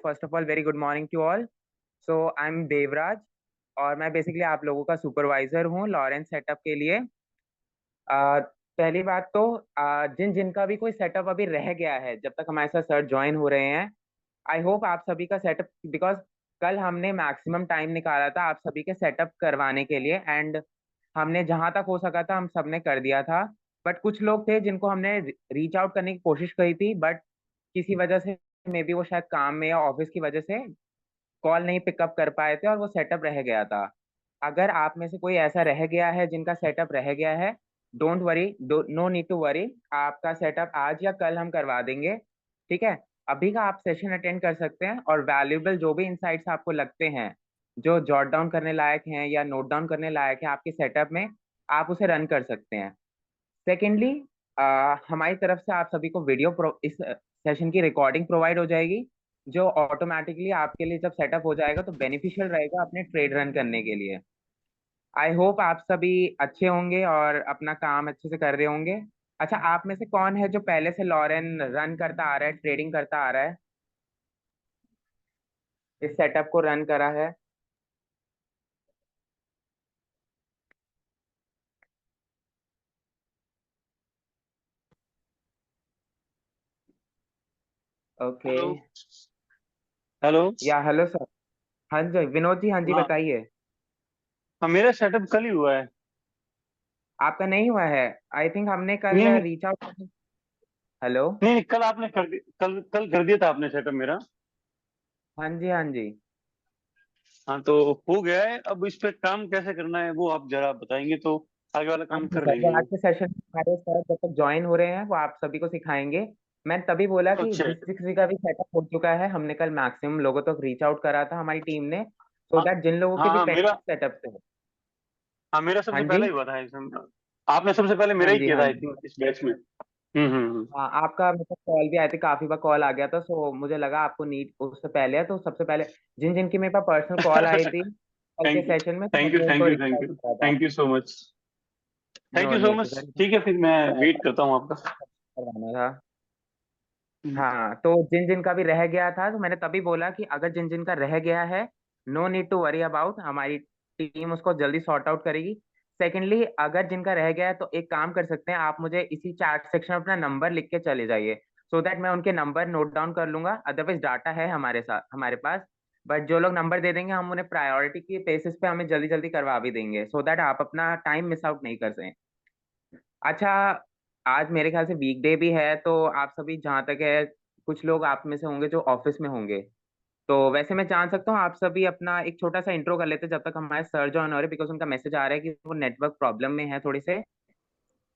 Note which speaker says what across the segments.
Speaker 1: First of all very good morning to all. So I am Devraj और मैं basically आप लोगों का सुपरवाइजर हूँ लॉरेंस सेटअप के लिए। पहली बात तो जिन जिनका भी कोई सेटअप अभी रह गया है जब तक हमारे साथ सर ज्वाइन हो रहे हैं, आई होप आप सभी का सेटअप, बिकॉज कल हमने मैक्सिमम टाइम निकाला था आप सभी के सेटअप करवाने के लिए एंड हमने जहां तक हो सका था हम सबने कर दिया था। बट कुछ लोग थे जिनको हमने रीच आउट करने की कोशिश करी थी, बट किसी वजह से, मे बी वो शायद काम में या ऑफिस की वजह से कॉल नहीं पिकअप कर पाए थे और वो सेटअप रह गया था। अगर आप में से कोई ऐसा रह गया है जिनका सेटअप रह गया है, don't worry, no need to worry, आपका सेटअप आज या कल हम करवा देंगे। ठीक है, अभी का आप सेशन अटेंड कर सकते हैं और वैल्यूएबल जो भी इंसाइट्स आपको लगते हैं जो जॉट डाउन करने लायक हैं या नोट डाउन करने लायक है आपके सेटअप में, आप उसे रन कर सकते हैं। सेकेंडली, हमारी तरफ से आप सभी को इस सेशन की रिकॉर्डिंग प्रोवाइड हो जाएगी जो ऑटोमेटिकली आपके लिए जब सेटअप हो जाएगा तो बेनिफिशियल रहेगा अपने ट्रेड रन करने के लिए। आई होप आप सभी अच्छे होंगे और अपना काम अच्छे से कर रहे होंगे। अच्छा, आप में से कौन है जो पहले से लॉरेन रन करता आ रहा है, ट्रेडिंग करता आ रहा है, इस सेटअप को रन करा है? ओके।
Speaker 2: हेलो। हेलो।
Speaker 1: या हेलो सर। हाँ जी विनोद जी, हाँ जी
Speaker 2: हाँ।
Speaker 1: बताइए।
Speaker 2: हाँ, मेरा सेटअप कल ही हुआ है।
Speaker 1: आपका नहीं हुआ है? आई थिंक हमने कल
Speaker 2: नहीं नहीं।
Speaker 1: Reach out. हेलो।
Speaker 2: नहीं, कल आपने कर दिया, कल कर दिया था आपने सेटअप मेरा।
Speaker 1: हाँ जी हाँ जी।
Speaker 2: हाँ, तो हो गया है। अब इस पे काम कैसे करना है वो आप जरा बताएंगे तो आगे वाला
Speaker 1: हाँ
Speaker 2: काम
Speaker 1: जी
Speaker 2: कर
Speaker 1: सर,
Speaker 2: लेंगे
Speaker 1: जो आज
Speaker 2: हम।
Speaker 1: के सेशन में हमारे सर जब तक ज्वाइन हो रहे हैं वो आप सभी को सिखाएंगे। मैं तभी बोला कि
Speaker 2: अच्छा।
Speaker 1: जिस किसी का भी सेटअप हो चुका है, हमने कल मैक्सिमम लोगों तक रीच आउट करा था हमारी टीम ने, सो
Speaker 2: हाँ
Speaker 1: दैट जिन लोगों के
Speaker 2: हाँ
Speaker 1: भी
Speaker 2: हाँ, मेरा।
Speaker 1: पेंडिंग सेटअप थे।
Speaker 2: हाँ, मेरा
Speaker 1: हाँ
Speaker 2: सबसे पहले
Speaker 1: जी
Speaker 2: ही हुआ था इसमें। आपने सबसे पहले
Speaker 1: हाँ
Speaker 2: मेरा ही
Speaker 1: जी
Speaker 2: किया था
Speaker 1: हाँ
Speaker 2: आई
Speaker 1: जी।
Speaker 2: थिंक इस बैच में।
Speaker 1: हाँ, आपका मतलब कॉल भी आए थे, काफी बार कॉल आ गया था, सो मुझे लगा आपको नीड उससे पहले है, तो सबसे पहले जिन जिनकी मेरे पास पर्सनल कॉल आई थी कल के
Speaker 2: थैंक यू।
Speaker 1: सेशन में, तो
Speaker 2: थैंक यू
Speaker 1: मैंने
Speaker 2: थैंक
Speaker 1: उनको
Speaker 2: you
Speaker 1: reach
Speaker 2: thank
Speaker 1: out
Speaker 2: you
Speaker 1: किया था।
Speaker 2: Thank you so much. Thank
Speaker 1: no
Speaker 2: you so
Speaker 1: need to
Speaker 2: much.
Speaker 1: Sir,
Speaker 2: ठीक है, फिर मैं वेट करता हूँ आपका।
Speaker 1: करवाना था।
Speaker 2: हम्म।
Speaker 1: हाँ, तो जिन जिन का भी रह गया था तो मैंने तभी बोला कि अगर जिन जिन का रह गया है, no need to worry about, हमारी टीम उसको जल्दी सॉर्ट आउट करेगी। सेकेंडली, अगर जिनका रह गया है तो एक काम कर सकते हैं, आप मुझे इसी चैट सेक्शन में अपना नंबर लिख के चले जाइए, सो दैट मैं उनके नंबर नोट डाउन कर लूंगा। अदरवाइज डाटा है हमारे साथ, हमारे पास, बट जो लोग नंबर दे देंगे हम उन्हें प्रायोरिटी की बेसिस पे हमें जल्दी जल्दी करवा भी देंगे, सो दैट आप अपना टाइम मिस आउट नहीं कर सकें। अच्छा, आज मेरे ख्याल से वीकडे भी है, तो आप सभी जहाँ तक है, कुछ लोग आप में से होंगे जो ऑफिस में होंगे, तो वैसे मैं जान सकता हूँ आप सभी अपना एक छोटा सा इंट्रो कर लेते हैं जब तक हमारे सर जो हो रहे, बिकॉज उनका मैसेज आ रहा है कि वो नेटवर्क प्रॉब्लम में है थोड़ी से,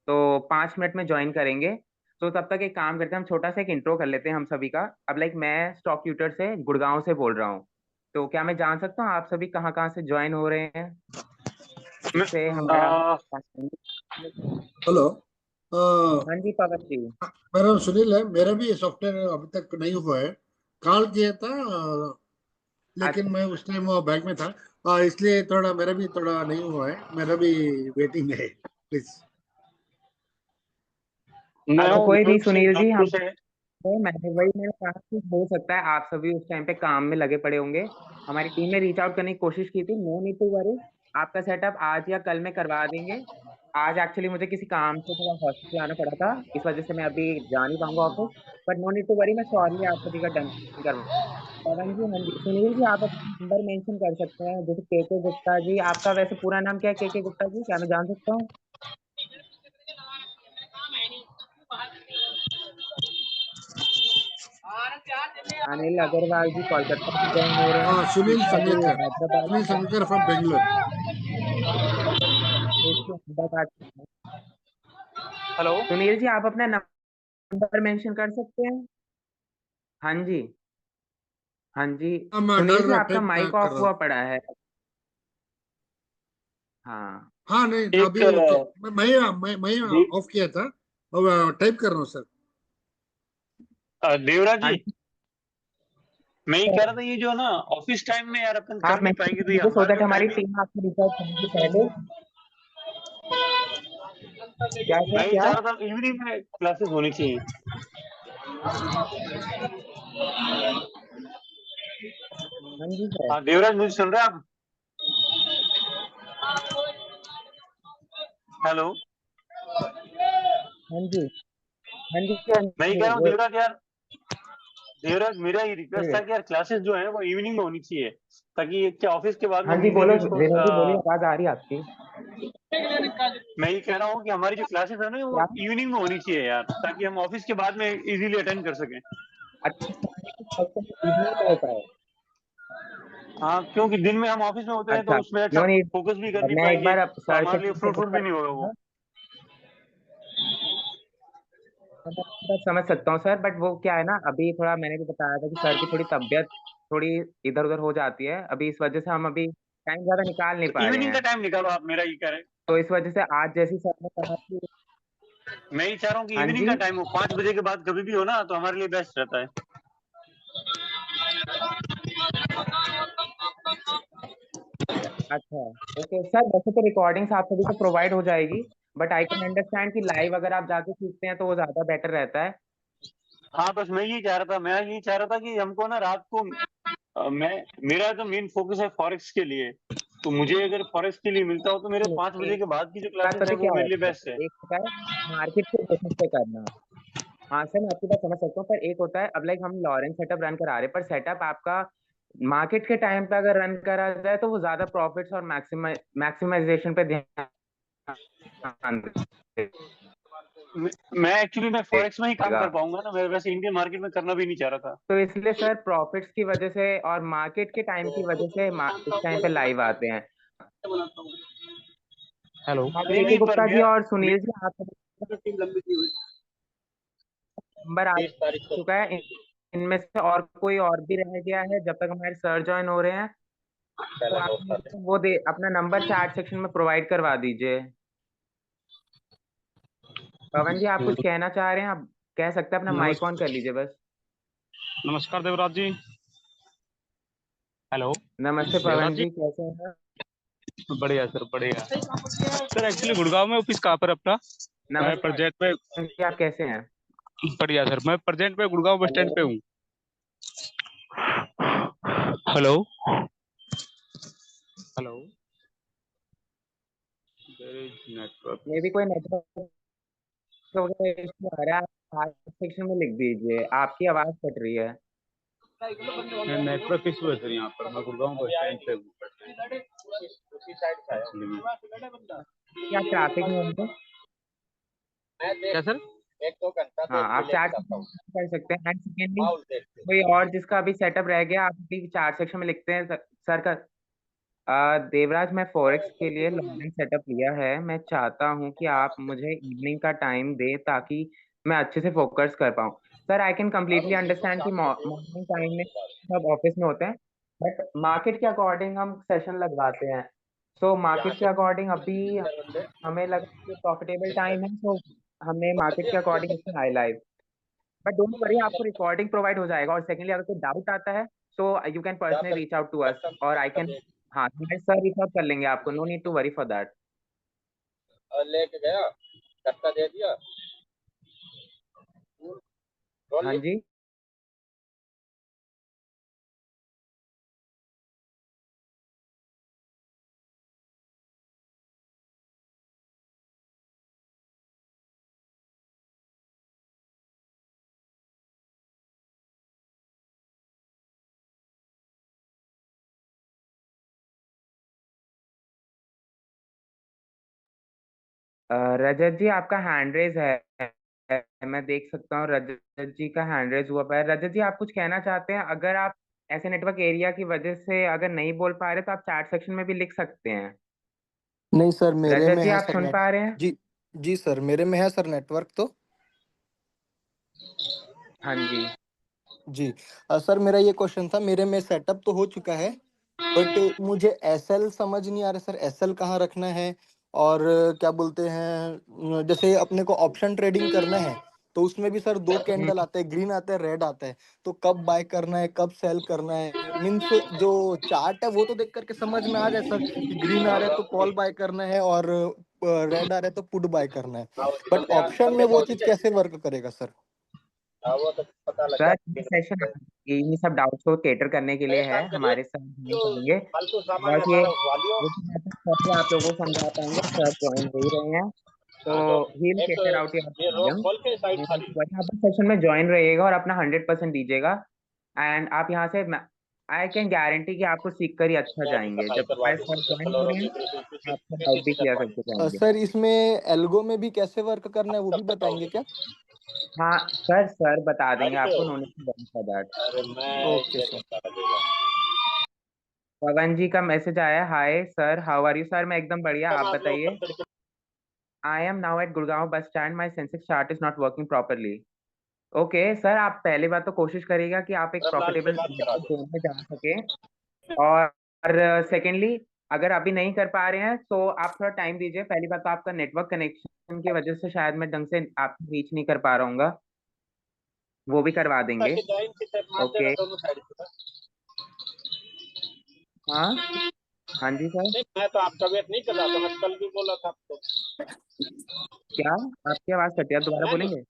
Speaker 1: तो 5 मिनट में ज्वाइन करेंगे। तो तब तक एक काम करते हैं, हम छोटा सा एक इंट्रो कर लेते हैं हम सभी का। अब लाइक मैं स्टॉक ट्यूटर से गुड़गांव से बोल रहा हूँ, तो क्या मैं जान सकता हूँ आप सभी कहाँ कहाँ से ज्वाइन हो रहे हैं,
Speaker 2: मैं
Speaker 1: जिससे हमारा।
Speaker 3: हेलो।
Speaker 1: हाँ जी पवन जी।
Speaker 3: मेरा नाम सुनील है। मेरा भी सॉफ्टवेयर अभी तक नहीं हुआ है। कॉल किया था, लेकिन मैं उस टाइम वो बैंक में था, इसलिए थोड़ा मेरा भी थोड़ा नहीं हुआ है। मेरा भी वेटिंग है, प्लीज।
Speaker 2: मैं
Speaker 1: अच्छा
Speaker 2: हूँ
Speaker 1: कोई नहीं
Speaker 2: विनोद सिंह,
Speaker 1: सुनील जी,
Speaker 2: जोधपुर
Speaker 1: हम
Speaker 2: से।
Speaker 1: मैंने कहा कि हो सकता है आप सभी उस टाइम पे काम में लगे पड़े होंगे। हमारी टीम ने रीच आउट करने की कोशिश की थी, नो नीड टू वरी, आपका सेटअप आज या कल में करवा देंगे। आज एक्चुअली मुझे किसी काम से थोड़ा हॉस्पिटल आना पड़ा था, इस वजह से मैं अभी जा नहीं पाऊंगा office, but no need to worry, मैं श्योरली आप सभी का डन करवा। पवन जी, हाँ जी, सुनील जी, आप अपना नंबर मेंशन कर सकते हैं, जैसे के गुप्ता जी, आपका वैसे पूरा नाम क्या है के गुप्ता जी, क्या मैं जान सकता हूँ? अनिल अग्रवाल जी कोलकाता से ज्वाइन हो रहे हैं,
Speaker 3: सुनील
Speaker 1: शीतला जी
Speaker 3: संगलेकर।
Speaker 1: हैदराबाद
Speaker 3: सुनील
Speaker 1: से,
Speaker 3: संगलेकर फ्रॉम बेंगलोर।
Speaker 1: कृष्ण अहमदाबाद से।
Speaker 2: हेलो।
Speaker 1: सुनील जी, आप अपना नंबर मेंशन कर सकते हैं? हाँ जी हाँ जी।
Speaker 3: मैं
Speaker 1: सुनील
Speaker 3: डाल
Speaker 1: जी,
Speaker 3: रहा,
Speaker 1: आपका
Speaker 3: टाइप
Speaker 1: माइक
Speaker 3: कर
Speaker 1: ऑफ
Speaker 3: रहा हूँ।
Speaker 1: हुआ पड़ा है। हाँ।
Speaker 3: हाँ, नहीं,
Speaker 2: एक
Speaker 3: अभी ओके। मैं
Speaker 2: दे,
Speaker 3: ऑफ किया था। अब टाइप कर रहा हूँ सर।
Speaker 2: देवराज
Speaker 1: हाँ
Speaker 2: जी,
Speaker 1: जी
Speaker 2: मैं ये कह
Speaker 1: सर,
Speaker 2: रहा था ये जो है ना ऑफिस टाइम में यार अपन कर
Speaker 1: आप
Speaker 2: नहीं
Speaker 1: मेंशन
Speaker 2: पाएंगे,
Speaker 1: कर
Speaker 2: तो ये
Speaker 1: दीजिए सो
Speaker 2: हमारा
Speaker 1: दैट
Speaker 2: जो
Speaker 1: हमारी
Speaker 2: टाइमिंग।
Speaker 1: टीम आपको रिच आउट करने से पहले। क्या
Speaker 2: मैं
Speaker 1: सर,
Speaker 2: ये
Speaker 1: क्या?
Speaker 2: चाह रहा था इवनिंग में क्लासेस होनी चाहिए।
Speaker 1: हाँ जी सर।
Speaker 2: हाँ देवराज, मुझे सुन रहे हैं आप? हेलो।
Speaker 1: हाँ जी, हाँ जी, हाँ
Speaker 2: मैं ये
Speaker 1: जी,
Speaker 2: कह रहा हूँ
Speaker 1: वो
Speaker 2: देवराज यार, देवराज मेरा ये रिक्वेस्ट था कि यार क्लासेस जो है वो इवनिंग में होनी चाहिए, ताकि क्या ऑफिस के बाद में
Speaker 1: हाँ
Speaker 2: हम
Speaker 1: जी,
Speaker 2: इजीली
Speaker 1: बोलो
Speaker 2: उसको
Speaker 1: विनोद जी, बोलिए, आवाज आ रही है आपकी।
Speaker 2: मैं ये कह रहा हूँ कि हमारी जो क्लासेस है ना वो
Speaker 1: क्या?
Speaker 2: इवनिंग में होनी चाहिए यार, ताकि हम ऑफिस के बाद में इजीली अटेंड कर सकें।
Speaker 1: अच्छा, इवनिंग में होता है।
Speaker 2: हाँ, क्योंकि दिन में हम ऑफिस में होते हैं तो
Speaker 1: अच्छा,
Speaker 2: उसमें अच्छा
Speaker 1: नो नीड।
Speaker 2: फोकस भी कर नहीं
Speaker 1: मैं एक
Speaker 2: पाएंगे,
Speaker 1: बार
Speaker 2: तो
Speaker 1: सर से
Speaker 2: हमारे लिए फ्रूटफुल भी नहीं होगा वो।
Speaker 1: मैं समझ सकता हूँ सर, बट वो क्या है ना, अभी थोड़ा मैंने भी बताया था कि सर की थोड़ी तबीयत थोड़ी इधर उधर हो जाती है, अभी इस वजह से हम अभी टाइम ज्यादा निकाल नहीं
Speaker 2: तो
Speaker 1: पा रहे
Speaker 2: इवनिंग का
Speaker 1: हैं।
Speaker 2: टाइम निकालो आप, मेरा ये कह रहे हैं।
Speaker 1: तो इस वजह से आज जैसी सर ने कहा कि
Speaker 2: मैं ये चाह रहा हूँ कि
Speaker 1: हाँ
Speaker 2: इवनिंग
Speaker 1: जी।
Speaker 2: का टाइम हो, 5 बजे के बाद कभी भी हो ना तो हमारे लिए बेस्ट रहता है।
Speaker 1: अच्छा, ओके सर, वैसे तो रिकॉर्डिंग्स आप सभी को प्रोवाइड हो जाएगी, बट आई कैन अंडरस्टैंड कि लाइव अगर आप जाके सीखते हैं तो वो ज्यादा बेटर रहता है।
Speaker 2: हाँ बस मैं यही चाह रहा था कि हमको ना रात को मैं मेरा जो मेन फोकस है फॉरेक्स के लिए, तो मुझे अगर फॉरेक्स के लिए मिलता हो तो मेरे 5 बजे के बाद की जो
Speaker 1: बात
Speaker 2: क्लासेस
Speaker 1: पता
Speaker 2: है
Speaker 1: है
Speaker 2: वो
Speaker 1: क्या
Speaker 2: मेरे लिए
Speaker 1: होता
Speaker 2: बेस्ट है।
Speaker 1: है, एक होता है मार्केट के बेसिस पे करना। हाँ सर, मैं आपकी बात समझ सकता हूँ, पर एक होता है अब लाइक हम लॉरेंस सेटअप रन करा रहे हैं, पर सेटअप आपका मार्केट के टाइम पे अगर रन करा जाए तो वो ज्यादा प्रॉफिट्स और मैक्सिमाइजेशन पे ध्यान
Speaker 2: मैं एक्चुअली मैं फॉरेक्स में ही काम
Speaker 1: देगा।
Speaker 2: कर पाऊंगा ना, मैं वैसे इंडियन मार्केट में करना भी नहीं चाह रहा था।
Speaker 1: तो इसलिए सर प्रॉफिट्स की वजह से और मार्केट के टाइम की वजह से इस टाइम पे लाइव आते हैं।
Speaker 3: हेलो।
Speaker 1: हाँ,
Speaker 2: नहीं
Speaker 1: प्रीति
Speaker 2: नहीं, पर
Speaker 1: गुप्ता जी
Speaker 2: मेरा
Speaker 1: और सुनील जी, आप नंबर आ चुका है। इनमें से और कोई और भी रह गया है जब तक हमारे सर ज्वाइन हो रहे हैं, तो आप मुझे वो दे अपना नंबर चैट सेक्शन में प्रोवाइड करवा दीजिए। पवन जी, आप कुछ कहना चाह रहे हैं, आप कह सकते हैं, अपना माइक ऑन कर लीजिए बस।
Speaker 4: नमस्कार देवराज जी। हेलो
Speaker 1: नमस्ते
Speaker 4: देवराज
Speaker 1: पवन
Speaker 4: जी।
Speaker 1: जी, कैसे हैं?
Speaker 4: बढ़िया सर, बढ़िया सर। एक्चुअली गुड़गांव में ऑफिस कहाँ पर अपना? मैं
Speaker 1: नमस्कार
Speaker 4: प्रेजेंट पे।
Speaker 1: जी, आप कैसे हैं?
Speaker 4: बढ़िया सर, मैं प्रेजेंट पे गुड़गांव बस स्टैंड पे
Speaker 1: हेलो।
Speaker 4: हूँ। Hello hello. There is network.
Speaker 1: मे भी कोई नेटवर्क वगैरह इशू आ रहा है, आप सेक्शन में लिख दीजिए, आपकी आवाज कट रही है।
Speaker 4: नेटवर्क इशू है सर, यहाँ पर मैं गुड़गांव बस स्टैंड पे हूँ। एक्चुअली में
Speaker 1: क्या ट्रैफिक में होंगे?
Speaker 4: क्या सर?
Speaker 1: हाँ, आप चार सेक्शन कर सकते हैं। एंड सेकेंडली, कोई और जिसका अभी सेटअप रह गया, आप अभी चार सेक्शन में लिखते हैं सर का। देवराज, मैं फॉरेक्स के लिए लॉगिन सेटअप लिया है, मैं चाहता हूँ कि आप मुझे इवनिंग का टाइम दें ताकि मैं अच्छे से फोकस कर पाऊँ। Sir, I can completely understand कि मॉर्निंग टाइम में सब ऑफिस में होते हैं, बट मार्केट के अकॉर्डिंग हम सेशन लगवाते हैं। सो मार्केट के अकॉर्डिंग अभी हमें लगा कि प्रॉफिटेबल टाइम है, तो हमने मार्केट के अकॉर्डिंग इसमें high live. But don't worry, आपको रिकॉर्डिंग प्रोवाइड हो जाएगा, और सेकेंडली अगर कोई डाउट आता है तो you can personally reach out to us, और आई कैन, हाँ, मैं सर रीच आउट कर लेंगे आपको, no need to worry for that. हाँ जी। रजत जी, आपका हैंड रेज मैं देख सकता हूँ, रजत जी का हैंड रेज हुआ है। रजत जी, आप कुछ कहना चाहते हैं? अगर आप ऐसे नेटवर्क एरिया की वजह से अगर नहीं बोल पा रहे तो आप चैट सेक्शन में भी लिख सकते हैं।
Speaker 5: नहीं सर, मेरे
Speaker 1: रजत
Speaker 5: में
Speaker 1: जी,
Speaker 5: है
Speaker 1: आप
Speaker 5: सर
Speaker 1: सुन
Speaker 5: नेट।
Speaker 1: पा रहे हैं?
Speaker 5: जी। जी सर, मेरे में है सर नेटवर्क तो।
Speaker 1: हाँ जी।
Speaker 5: जी। सर, मेरा ये क्वेश्चन था, मेरे में सेटअप तो हो चुका है, बट मुझे एसएल समझ नहीं आ रहा सर, एसएल कहाँ रखना है? और क्या बोलते हैं, जैसे अपने को ऑप्शन ट्रेडिंग करना है तो उसमें भी सर दो कैंडल आते हैं, ग्रीन आता है, रेड आता है। तो कब बाय करना है, कब सेल करना है? मीन्स जो चार्ट है वो तो देख करके समझ में आ जाए सर कि ग्रीन आ रहा है तो कॉल बाय करना है, और रेड आ रहा है तो पुट बाय करना है। बट ऑप्शन में वो चीज कैसे वर्क करेगा सर?
Speaker 1: सर ये सेशन ये सब डाउट्स को कैटर करने के लिए है, हमारे सर ज्वाइन करेंगे। बस ये सर आप लोगों को समझा पाएंगे, सर ज्वाइन हो ही रहे हैं, तो he will cater out your problem. बस आप सेशन में ज्वाइन रहिएगा और अपना 100% दीजिएगा। एंड आप यहाँ से आई कैन गारंटी कि आपको सीख कर ही अच्छा जाएंगे। जब हमारे सर ज्वाइन हो रहे हैं आपको डाउट भी क्लियर करके जाएंगे।
Speaker 5: सर इसमें एल्गो में भी कैसे वर्क करना है वो भी बताएंगे क्या?
Speaker 1: हाँ सर, सर बता देंगे आपको, no need to worry for that.
Speaker 5: Okay sir.
Speaker 1: Pavan ji का मैसेज आया, hi sir, how are you? Sir मैं एकदम बढ़िया, आप बताइए। I am now at Gurgaon bus stand, my Sensex chart is not working properly. Okay sir, आप पहली बात तो कोशिश करिएगा कि आप एक प्रॉफिटेबल नेटवर्क जोन में जा सके। और सेकेंडली, अगर अभी नहीं कर पा रहे हैं तो आप थोड़ा टाइम दीजिए। पहली बात तो आपका नेटवर्क कनेक्शन की वजह से शायद मैं ढंग से आपको रीच नहीं कर पा रहा हूँ, वो भी करवा देंगे। ओके। हाँ, हाँ जी सर। क्या? आपकी आवाज कटी, आप दोबारा बोलेंगे?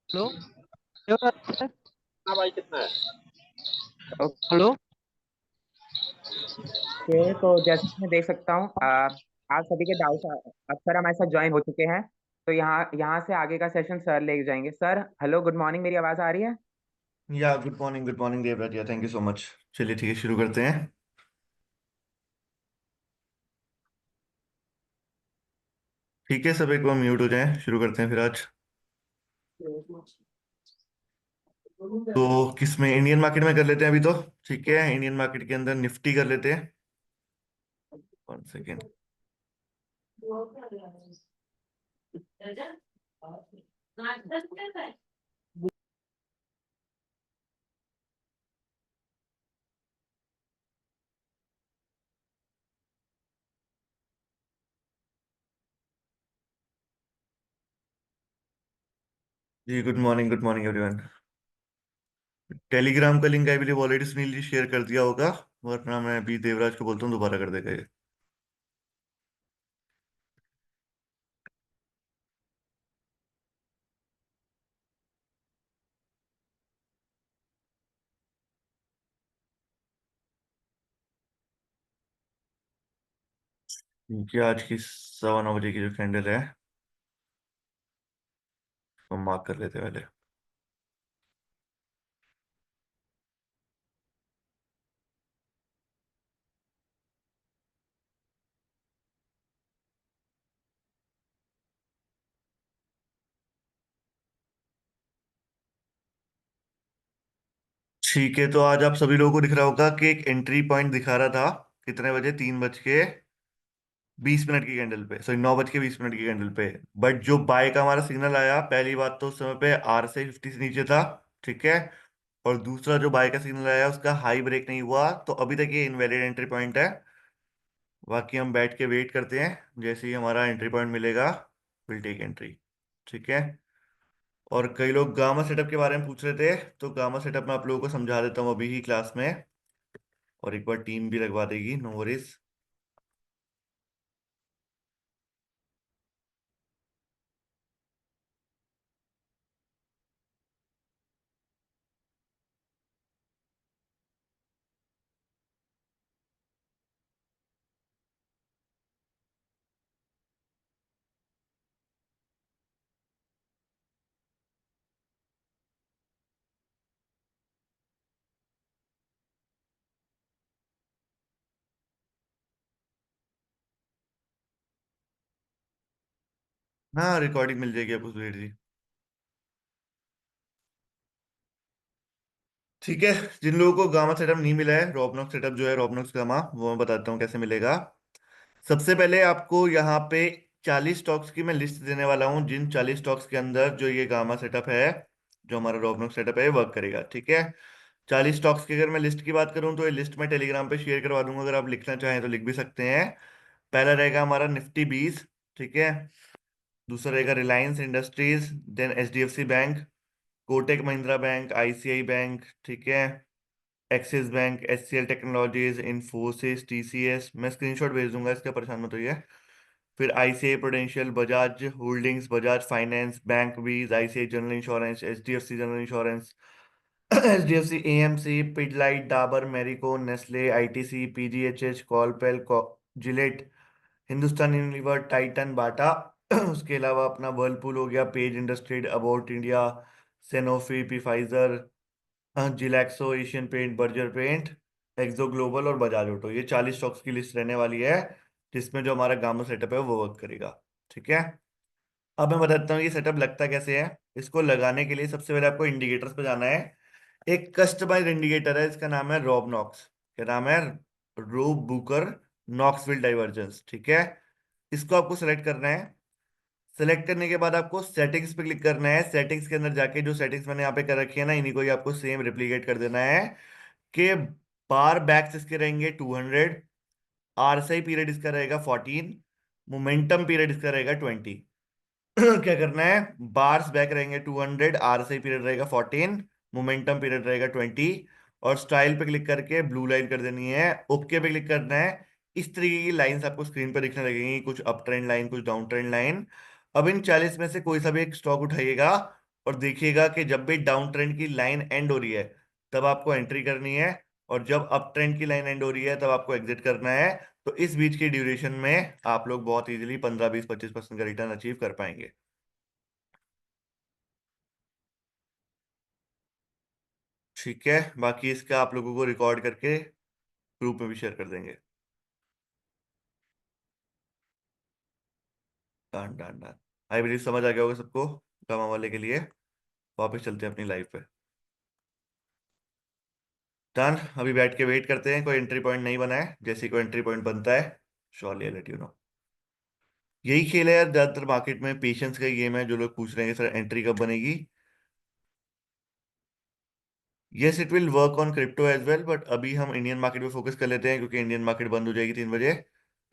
Speaker 6: Hello sir.
Speaker 1: Okay,
Speaker 6: hello.
Speaker 1: तो जैसे कि मैं देख सकता हूँ आप सभी के डाउट्स अब सर हमारे साथ ज्वाइन हो चुके हैं। तो यहाँ यहाँ से आगे का सेशन सर ले जाएंगे। सर हेलो, गुड मॉर्निंग, मेरी आवाज़ आ रही है?
Speaker 7: या गुड मॉर्निंग देवराज, या थैंक यू सो मच। चलिए ठीक है, शुरू करते हैं। ठीक है, सब एक बार म्यूट हो जाएं, शुरू करते हैं फिर आज। तो किस में, इंडियन मार्केट में कर लेते हैं अभी तो। ठीक है, इंडियन मार्केट के अंदर निफ्टी कर लेते हैं। 1 सेकेंड। जी गुड मॉर्निंग एवरीवन। टेलीग्राम का link I believe already Sunil ji share कर दिया होगा, वरना मैं अभी देवराज को बोलता हूँ दोबारा कर देगा ये। ठीक है, आज की 9:15 बजे की जो कैंडल है वो मार्क कर लेते हैं पहले। ठीक है, तो आज आप सभी लोगों को दिख रहा होगा कि एक एंट्री पॉइंट दिखा रहा था। कितने बजे? 3:20 की कैंडल पे, सॉरी 9:20 की कैंडल पे। बट जो बाय का हमारा सिग्नल आया, पहली बात तो उस समय पे RSI 50 से नीचे था। ठीक है। और दूसरा जो बाय का सिग्नल आया उसका हाई ब्रेक नहीं हुआ, तो अभी तक ये इनवैलिड एंट्री पॉइंट है। बाकी हम बैठ के वेट करते हैं, जैसे ही हमारा एंट्री पॉइंट मिलेगा विल टेक एंट्री। ठीक है। और कई लोग गामा सेटअप के बारे में पूछ रहे थे, तो गामा सेटअप मैं आप लोगों को समझा देता हूँ अभी ही क्लास में। और एक बार टीम भी लगवा देगी, नो वरीज। हाँ, रिकॉर्डिंग मिल जाएगी आपको सुधीर जी। ठीक है। जिन लोगों को गामा सेटअप नहीं मिला है, रोबनॉक्स सेटअप जो है, रोबनॉक्स गामा, वो मैं बताता हूँ कैसे मिलेगा। सबसे पहले आपको यहाँ पे 40 स्टॉक्स की मैं लिस्ट देने वाला हूँ, जिन 40 स्टॉक्स के अंदर जो ये गामा सेटअप है, जो हमारा रोबनॉक्स सेटअप है, वर्क करेगा। ठीक है। 40 स्टॉक्स की अगर मैं लिस्ट की बात करूँ तो ये लिस्ट मैं टेलीग्राम पे शेयर करवा दूंगा, अगर आप लिखना चाहें तो लिख भी सकते हैं। पहला रहेगा हमारा निफ्टी 20। ठीक है। दूसरा रहेगा Reliance Industries, then HDFC Bank, Kotak Mahindra Bank, ICICI Bank, ठीक है, Axis Bank, HCL Technologies, Infosys, TCS, मैं स्क्रीनशॉट भेज दूंगा इसका, परेशान मत होइए। फिर ICICI Prudential, Bajaj Holdings, Bajaj Finance, Bank Bees, ICICI General Insurance, HDFC General Insurance, HDFC AMC, Pidilite, Dabur, Marico, Nestle, ITC, PGHH, Colpal, Gillette, Hindustan Unilever, Titan, Bata. उसके अलावा अपना वर्लपूल हो गया, Page Industries, Abbott India, सेनोफी, पिफाइजर, जिलैक्सो, Asian paint, Berger paint, एक्सो global और Bajaj auto. ये 40 stocks की list रहने वाली है, जिसमें जो हमारा गांव सेटअप है वो वर्क करेगा। ठीक है, अब मैं बताता हूँ ये सेटअप लगता कैसे है। इसको लगाने के लिए सबसे पहले आपको इंडिकेटर्स पे जाना है। एक कस्टमाइज्ड इंडिकेटर है, इसका नाम है रॉब नॉक्स। क्या नाम है? रोब बुकर नॉक्सविल डाइवर्जेंस। ठीक है, इसको आपको सेलेक्ट करना है। सेलेक्ट करने के बाद आपको सेटिंग्स पे क्लिक करना है। सेटिंग्स के अंदर जाके जो सेटिंग्स मैंने यहाँ पे कर रखी है ना, इन्हीं को ही आपको सेम रिप्लिकेट कर देना है। कि बार बैक्स इसके रहेंगे 200, आरएसआई पीरियड इसका रहेगा 14, मोमेंटम पीरियड इसका रहेगा 20। क्या करना है? बार्स बैक रहेंगे 200, आरएसआई पीरियड रहेगा 14, मोमेंटम पीरियड रहेगा 20, और स्टाइल पे क्लिक करके ब्लू लाइन कर देनी है। ओके पे क्लिक करना है। इस तरीके की लाइंस आपको स्क्रीन पर दिखने लगेंगी, कुछ अप ट्रेंड लाइन, कुछ डाउन ट्रेंड लाइन। अब इन 40 में से कोई सा भी एक स्टॉक उठाइएगा और देखिएगा कि जब भी डाउन ट्रेंड की लाइन एंड हो रही है तब आपको एंट्री करनी है, और जब अप ट्रेंड की लाइन एंड हो रही है तब आपको एग्जिट करना है। तो इस बीच की ड्यूरेशन में आप लोग बहुत इजीली 15, 20, 25% का रिटर्न अचीव कर पाएंगे। ठीक है, बाकी इसका आप लोगों को रिकॉर्ड करके ग्रुप में भी शेयर कर देंगे। Done done done. I believe समझ आ गया होगा सबको गामा वाले के लिए। वापस चलते हैं अपनी लाइफ पे। डन, अभी बैठ के वेट करते हैं, कोई एंट्री पॉइंट नहीं बना है। जैसे ही कोई एंट्री पॉइंट बनता है surely I let you know. यही खेल है यार ज्यादातर मार्केट में, पेशेंस का गेम है। जो लोग पूछ रहे हैं सर एंट्री कब बनेगी, yes it will work on crypto as well, but अभी हम इंडियन मार्केट पे फोकस कर लेते हैं, क्योंकि इंडियन मार्केट बंद हो जाएगी 3 बजे।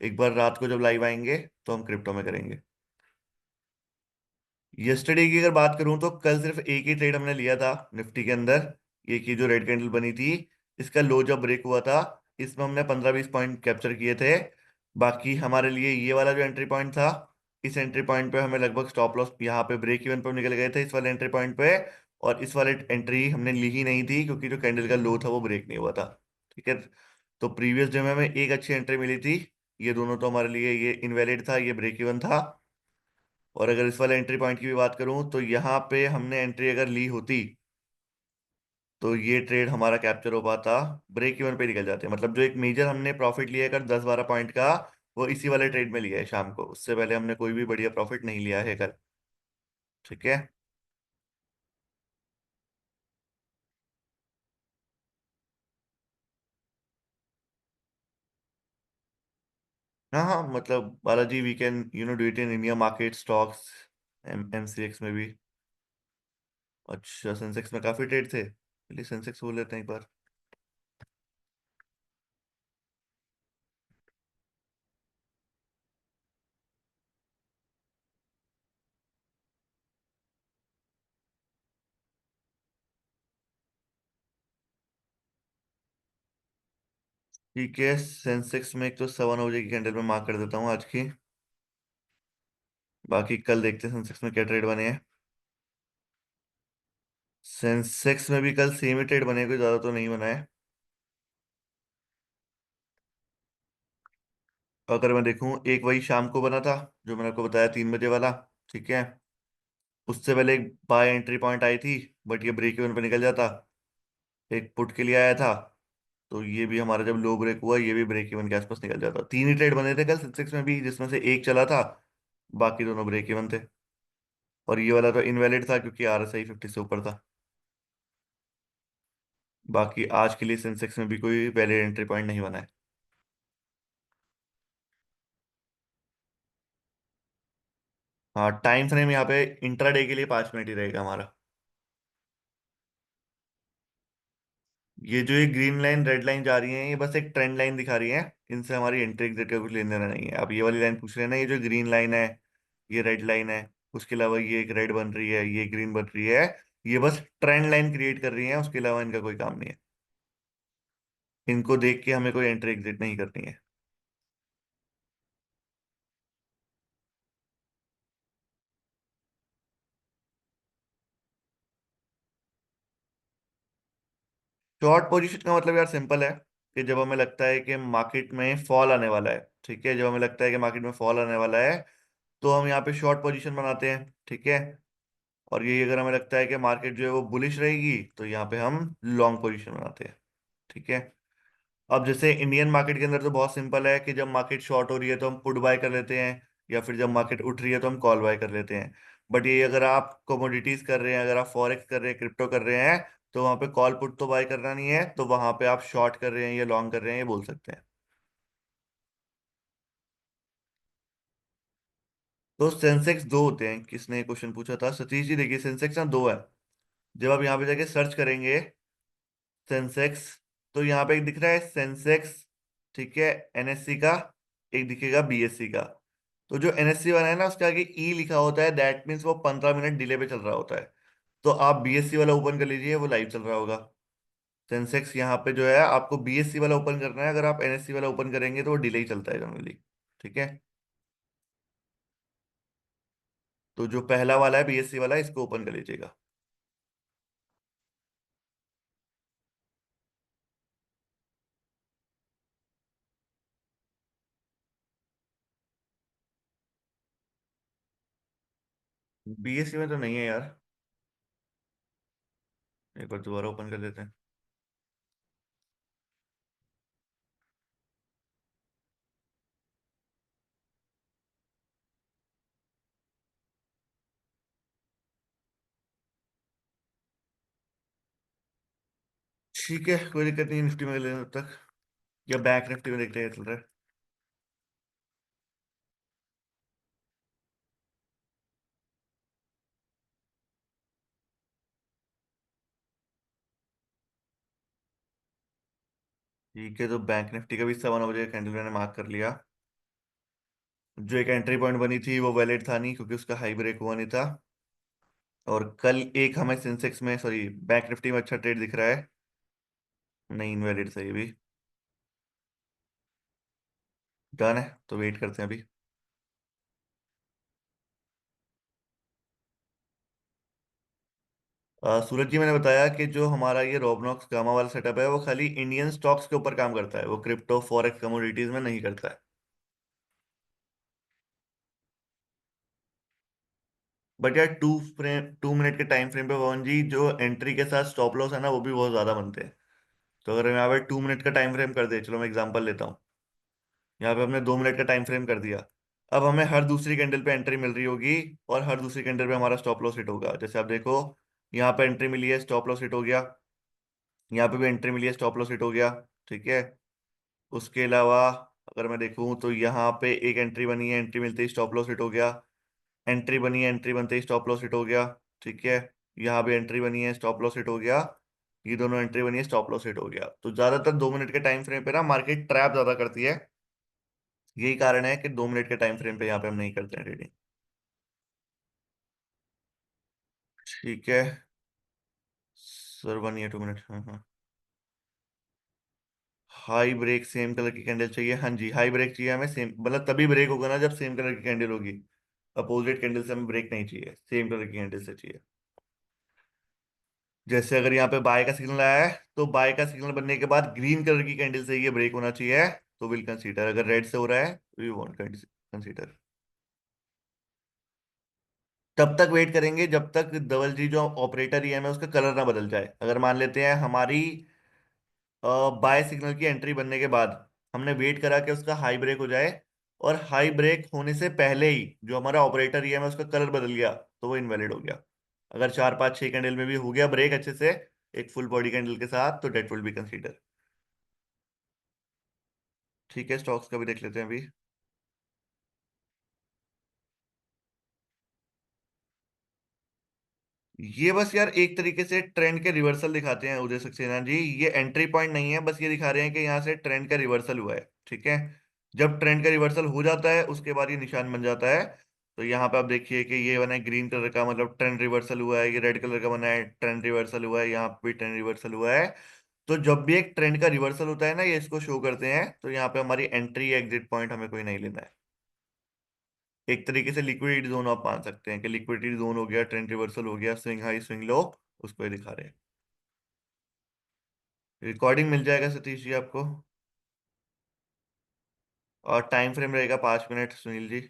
Speaker 7: एक बार रात को जब लाइव आएंगे तो हम क्रिप्टो में करेंगे। यस्टरडे की अगर बात करूं तो कल सिर्फ एक ही ट्रेड हमने लिया था निफ्टी के अंदर। ये की जो रेड कैंडल बनी थी, इसका लो जब ब्रेक हुआ था, इसमें हमने 15, 20 पॉइंट कैप्चर किए थे। बाकी हमारे लिए ये वाला जो एंट्री पॉइंट था, इस एंट्री पॉइंट पे हमें लगभग स्टॉप लॉस यहाँ पे ब्रेक इवन पे हम निकल गए थे इस वाले एंट्री पॉइंट पे। और इस वाले एंट्री हमने ली ही नहीं थी, क्योंकि जो कैंडल का लो था वो ब्रेक नहीं हुआ था। ठीक है, तो प्रीवियस डे में हमें एक अच्छी एंट्री मिली थी। ये दोनों तो हमारे लिए, ये इनवैलिड था, ये ब्रेक इवन था। और अगर इस वाले एंट्री पॉइंट की भी बात करूं तो यहाँ पे हमने एंट्री अगर ली होती तो ये ट्रेड हमारा कैप्चर हो पाता, ब्रेक इवन पे निकल जाते। मतलब जो एक मेजर हमने प्रॉफिट लिया है कर 10, 12 पॉइंट का, वो इसी वाले ट्रेड में लिया है शाम को। उससे पहले हमने कोई भी बढ़िया प्रॉफिट नहीं लिया है कल। ठीक है, हाँ हाँ, मतलब Balaji we can do it in India market stocks, MCX में भी। अच्छा, सेंसेक्स में काफी ट्रेड थे, चलिए सेंसेक्स बोल लेते हैं एक बार। ठीक है, सेंसेक्स में एक तो 7 बजे की कैंडल में मार्क कर देता हूँ आज की। बाकी कल देखते हैं सेंसेक्स में क्या ट्रेड बने हैं। सेंसेक्स में भी कल सेम ही ट्रेड बने, कोई ज्यादा तो नहीं बना है। अगर मैं देखूं, एक वही शाम को बना था जो मैंने आपको बताया 3 बजे वाला। ठीक है, उससे पहले एक बाय एंट्री पॉइंट आई थी, बट ये ब्रेक इवन पे निकल जाता। एक पुट के लिए आया था, तो ये भी हमारा जब लो ब्रेक हुआ ये भी ब्रेक इवन के आसपास निकल जाता। 3 ही ट्रेड बने थे कल सेंसेक्स में भी, जिसमें से एक चला था, बाकी दोनों ब्रेक इवन थे। और ये वाला तो इनवैलिड था क्योंकि आरएसआई 50 से ऊपर था। बाकी आज के लिए सेंसेक्स में भी कोई वैलिड एंट्री पॉइंट नहीं बना है। हाँ, टाइम फ्रेम यहाँ पे इंट्राडे के लिए 5 मिनट ही रहेगा हमारा। ये जो ये ग्रीन लाइन रेड लाइन जा रही है, ये बस एक ट्रेंड लाइन दिखा रही है। इनसे हमारी एंट्री एग्जिट का कुछ लेना देना नहीं है। अब ये वाली लाइन पूछ रहे हैं ना, ये जो ग्रीन लाइन है, ये रेड लाइन है, उसके अलावा ये एक रेड बन रही है, ये ग्रीन बन रही है, ये बस ट्रेंड लाइन क्रिएट कर रही है, उसके अलावा इनका कोई काम नहीं है। इनको देख के हमें कोई एंट्री एग्जिट नहीं करनी है। शॉर्ट पोजीशन का मतलब यार सिंपल है कि जब हमें लगता है कि मार्केट में फॉल आने वाला है, ठीक है, जब हमें लगता है कि मार्केट में फॉल आने वाला है तो हम यहाँ पे शॉर्ट पोजीशन बनाते हैं, ठीक है। और यही अगर हमें लगता है कि मार्केट जो है वो बुलिश रहेगी तो यहाँ पे हम लॉन्ग पोजीशन बनाते हैं, ठीक है। अब जैसे इंडियन मार्केट के अंदर तो बहुत सिंपल है कि जब मार्केट शॉर्ट हो रही है तो हम पुट बाय कर लेते हैं, या फिर जब मार्केट उठ रही है तो हम कॉल बाय कर लेते हैं। बट ये अगर आप कमोडिटीज कर रहे हैं, अगर आप फॉरेक्स कर रहे हैं, क्रिप्टो कर रहे हैं, तो वहां पे कॉल पुट तो बाय करना नहीं है, तो वहां पे आप शॉर्ट कर रहे हैं या लॉन्ग कर रहे हैं ये बोल सकते हैं। तो सेंसेक्स दो होते हैं, किसने क्वेश्चन पूछा था, सतीश जी। देखिए सेंसेक्स ना दो है। जब आप यहाँ पे जाके सर्च करेंगे सेंसेक्स, तो यहाँ पे एक दिख रहा है सेंसेक्स, ठीक है, एनएससी का। एक दिखेगा बीएससी का। तो जो एनएससी वाला है ना उसके आगे ई लिखा होता है, दैट मीन्स वो 15 मिनट डिले पे चल रहा होता है। तो आप बीएससी वाला ओपन कर लीजिए, वो लाइव चल रहा होगा। सेंसेक्स यहाँ पे जो है आपको बीएससी वाला ओपन करना है, अगर आप एनएससी वाला ओपन करेंगे तो वो डिले ही चलता है जनरली, ठीक है। तो जो पहला वाला है बीएससी वाला, इसको ओपन कर लीजिएगा। बीएससी में तो नहीं है यार, एक बार दोबारा ओपन कर लेते हैं। ठीक है, कोई दिक्कत नहीं, निफ्टी में ले लें तब तक, या बैंक निफ्टी में देखते हैं क्या चल रहा है। ठीक है, तो बैंक निफ्टी का भी 7 बजे का कैंडल मैंने मार्क कर लिया। जो एक एंट्री पॉइंट बनी थी वो वैलिड था नहीं, क्योंकि उसका हाई ब्रेक हुआ नहीं था। और कल एक हमें सेंसेक्स में, सॉरी, बैंक निफ्टी में अच्छा ट्रेड दिख रहा है। नहीं, इनवैलिड सही भी। डन है, तो वेट करते हैं अभी। सूरज जी, मैंने बताया कि जो हमारा ये रोबनॉक्स गामा वाला सेटअप है वो खाली इंडियन स्टॉक्स के ऊपर काम करता है, वो क्रिप्टो फॉरेक्स कमोडिटीज में नहीं करता है। बट यार 2 मिनट के टाइम फ्रेम पे पवन जी, जो एंट्री के साथ स्टॉप लॉस है ना वो भी बहुत ज्यादा बनते हैं। तो अगर हम यहाँ पे 2 मिनट का टाइम फ्रेम कर दे, चलो मैं एग्जांपल लेता हूँ। यहाँ पे हमने 2 मिनट का टाइम फ्रेम कर दिया। अब हमें हर दूसरी कैंडल पे एंट्री मिल रही होगी, और हर दूसरी कैंडल पे हमारा स्टॉप लॉस हिट होगा। जैसे आप देखो, यहाँ पे एंट्री मिली है, स्टॉप लॉस हिट हो गया। यहाँ पे भी एंट्री मिली है, स्टॉप लॉस हिट हो गया, ठीक है। उसके अलावा अगर मैं देखूँ तो यहाँ पे एक एंट्री बनी है, एंट्री मिलते ही स्टॉप लॉस हिट हो गया। एंट्री बनी है, एंट्री बनते ही स्टॉप लॉस हिट हो गया, ठीक है। यहाँ भी एंट्री बनी है, स्टॉप लॉस हिट हो गया। ये दोनों एंट्री बनी है, स्टॉप लॉस हिट हो गया। तो ज्यादातर 2 मिनट के टाइम फ्रेम पे ना मार्केट ट्रैप ज्यादा करती है। यही कारण है कि 2 मिनट के टाइम फ्रेम पे यहाँ पे हम नहीं करते हैं ट्रेडिंग। ठीक है सर, 1 या 2 मिनट, हाँ हाँ। हाई ब्रेक सेम कलर की कैंडल चाहिए, हाँ जी, हाई ब्रेक चाहिए हमें, सेम मतलब तभी ब्रेक होगा ना जब सेम कलर की कैंडल होगी। अपोजिट कैंडल से हमें ब्रेक नहीं चाहिए, सेम कलर की कैंडल से चाहिए। जैसे अगर यहाँ पे बाय का सिग्नल आया है, तो बाय का सिग्नल बनने के बाद ग्रीन कलर की कैंडल से ये ब्रेक होना चाहिए, तो विल कंसीडर। अगर रेड से हो रहा है तो यू वॉन्ट कंसीडर। तब तक वेट करेंगे जब तक धवल जी जो ऑपरेटर ईएम है उसका कलर ना बदल जाए। अगर मान लेते हैं हमारी बाय सिग्नल की एंट्री बनने के बाद हमने वेट करा कि उसका हाई ब्रेक हो जाए, और हाई ब्रेक होने से पहले ही जो हमारा ऑपरेटर ईएम है उसका कलर बदल गया, तो वो इनवैलिड हो गया। अगर 4 5 6 कैंडल में भी हो गया ब्रेक अच्छे से, एक फुल बॉडी कैंडल के साथ, तो डेट विल बी कंसीडर। ठीक है, स्टॉक्स का भी देख लेते हैं अभी। ये बस यार एक तरीके से ट्रेंड के रिवर्सल दिखाते हैं उदय सक्सेना जी। ये एंट्री पॉइंट नहीं है, बस ये दिखा रहे हैं कि यहाँ से ट्रेंड का रिवर्सल हुआ है, ठीक है। जब ट्रेंड का रिवर्सल हो जाता है उसके बाद ये निशान बन जाता है। तो यहाँ पे आप देखिए कि ये बना है ग्रीन कलर का, मतलब ट्रेंड रिवर्सल हुआ है। ये रेड कलर का बना है, ट्रेंड रिवर्सल हुआ है। यहाँ पे भी ट्रेंड रिवर्सल हुआ है। तो जब भी एक ट्रेंड का रिवर्सल होता है ना, ये इसको शो करते हैं। तो यहाँ पे हमारी एंट्री एग्जिट पॉइंट हमें कोई नहीं लेना है। एक तरीके से लिक्विडिटी जोन आप मान सकते हैं कि लिक्विडिटी जोन हो गया, ट्रेंड रिवर्सल हो गया, स्विंग हाई स्विंग लो, उसको ये दिखा रहे हैं। रिकॉर्डिंग मिल जाएगा सतीश जी आपको, और टाइम फ्रेम रहेगा 5 मिनट, सुनील जी।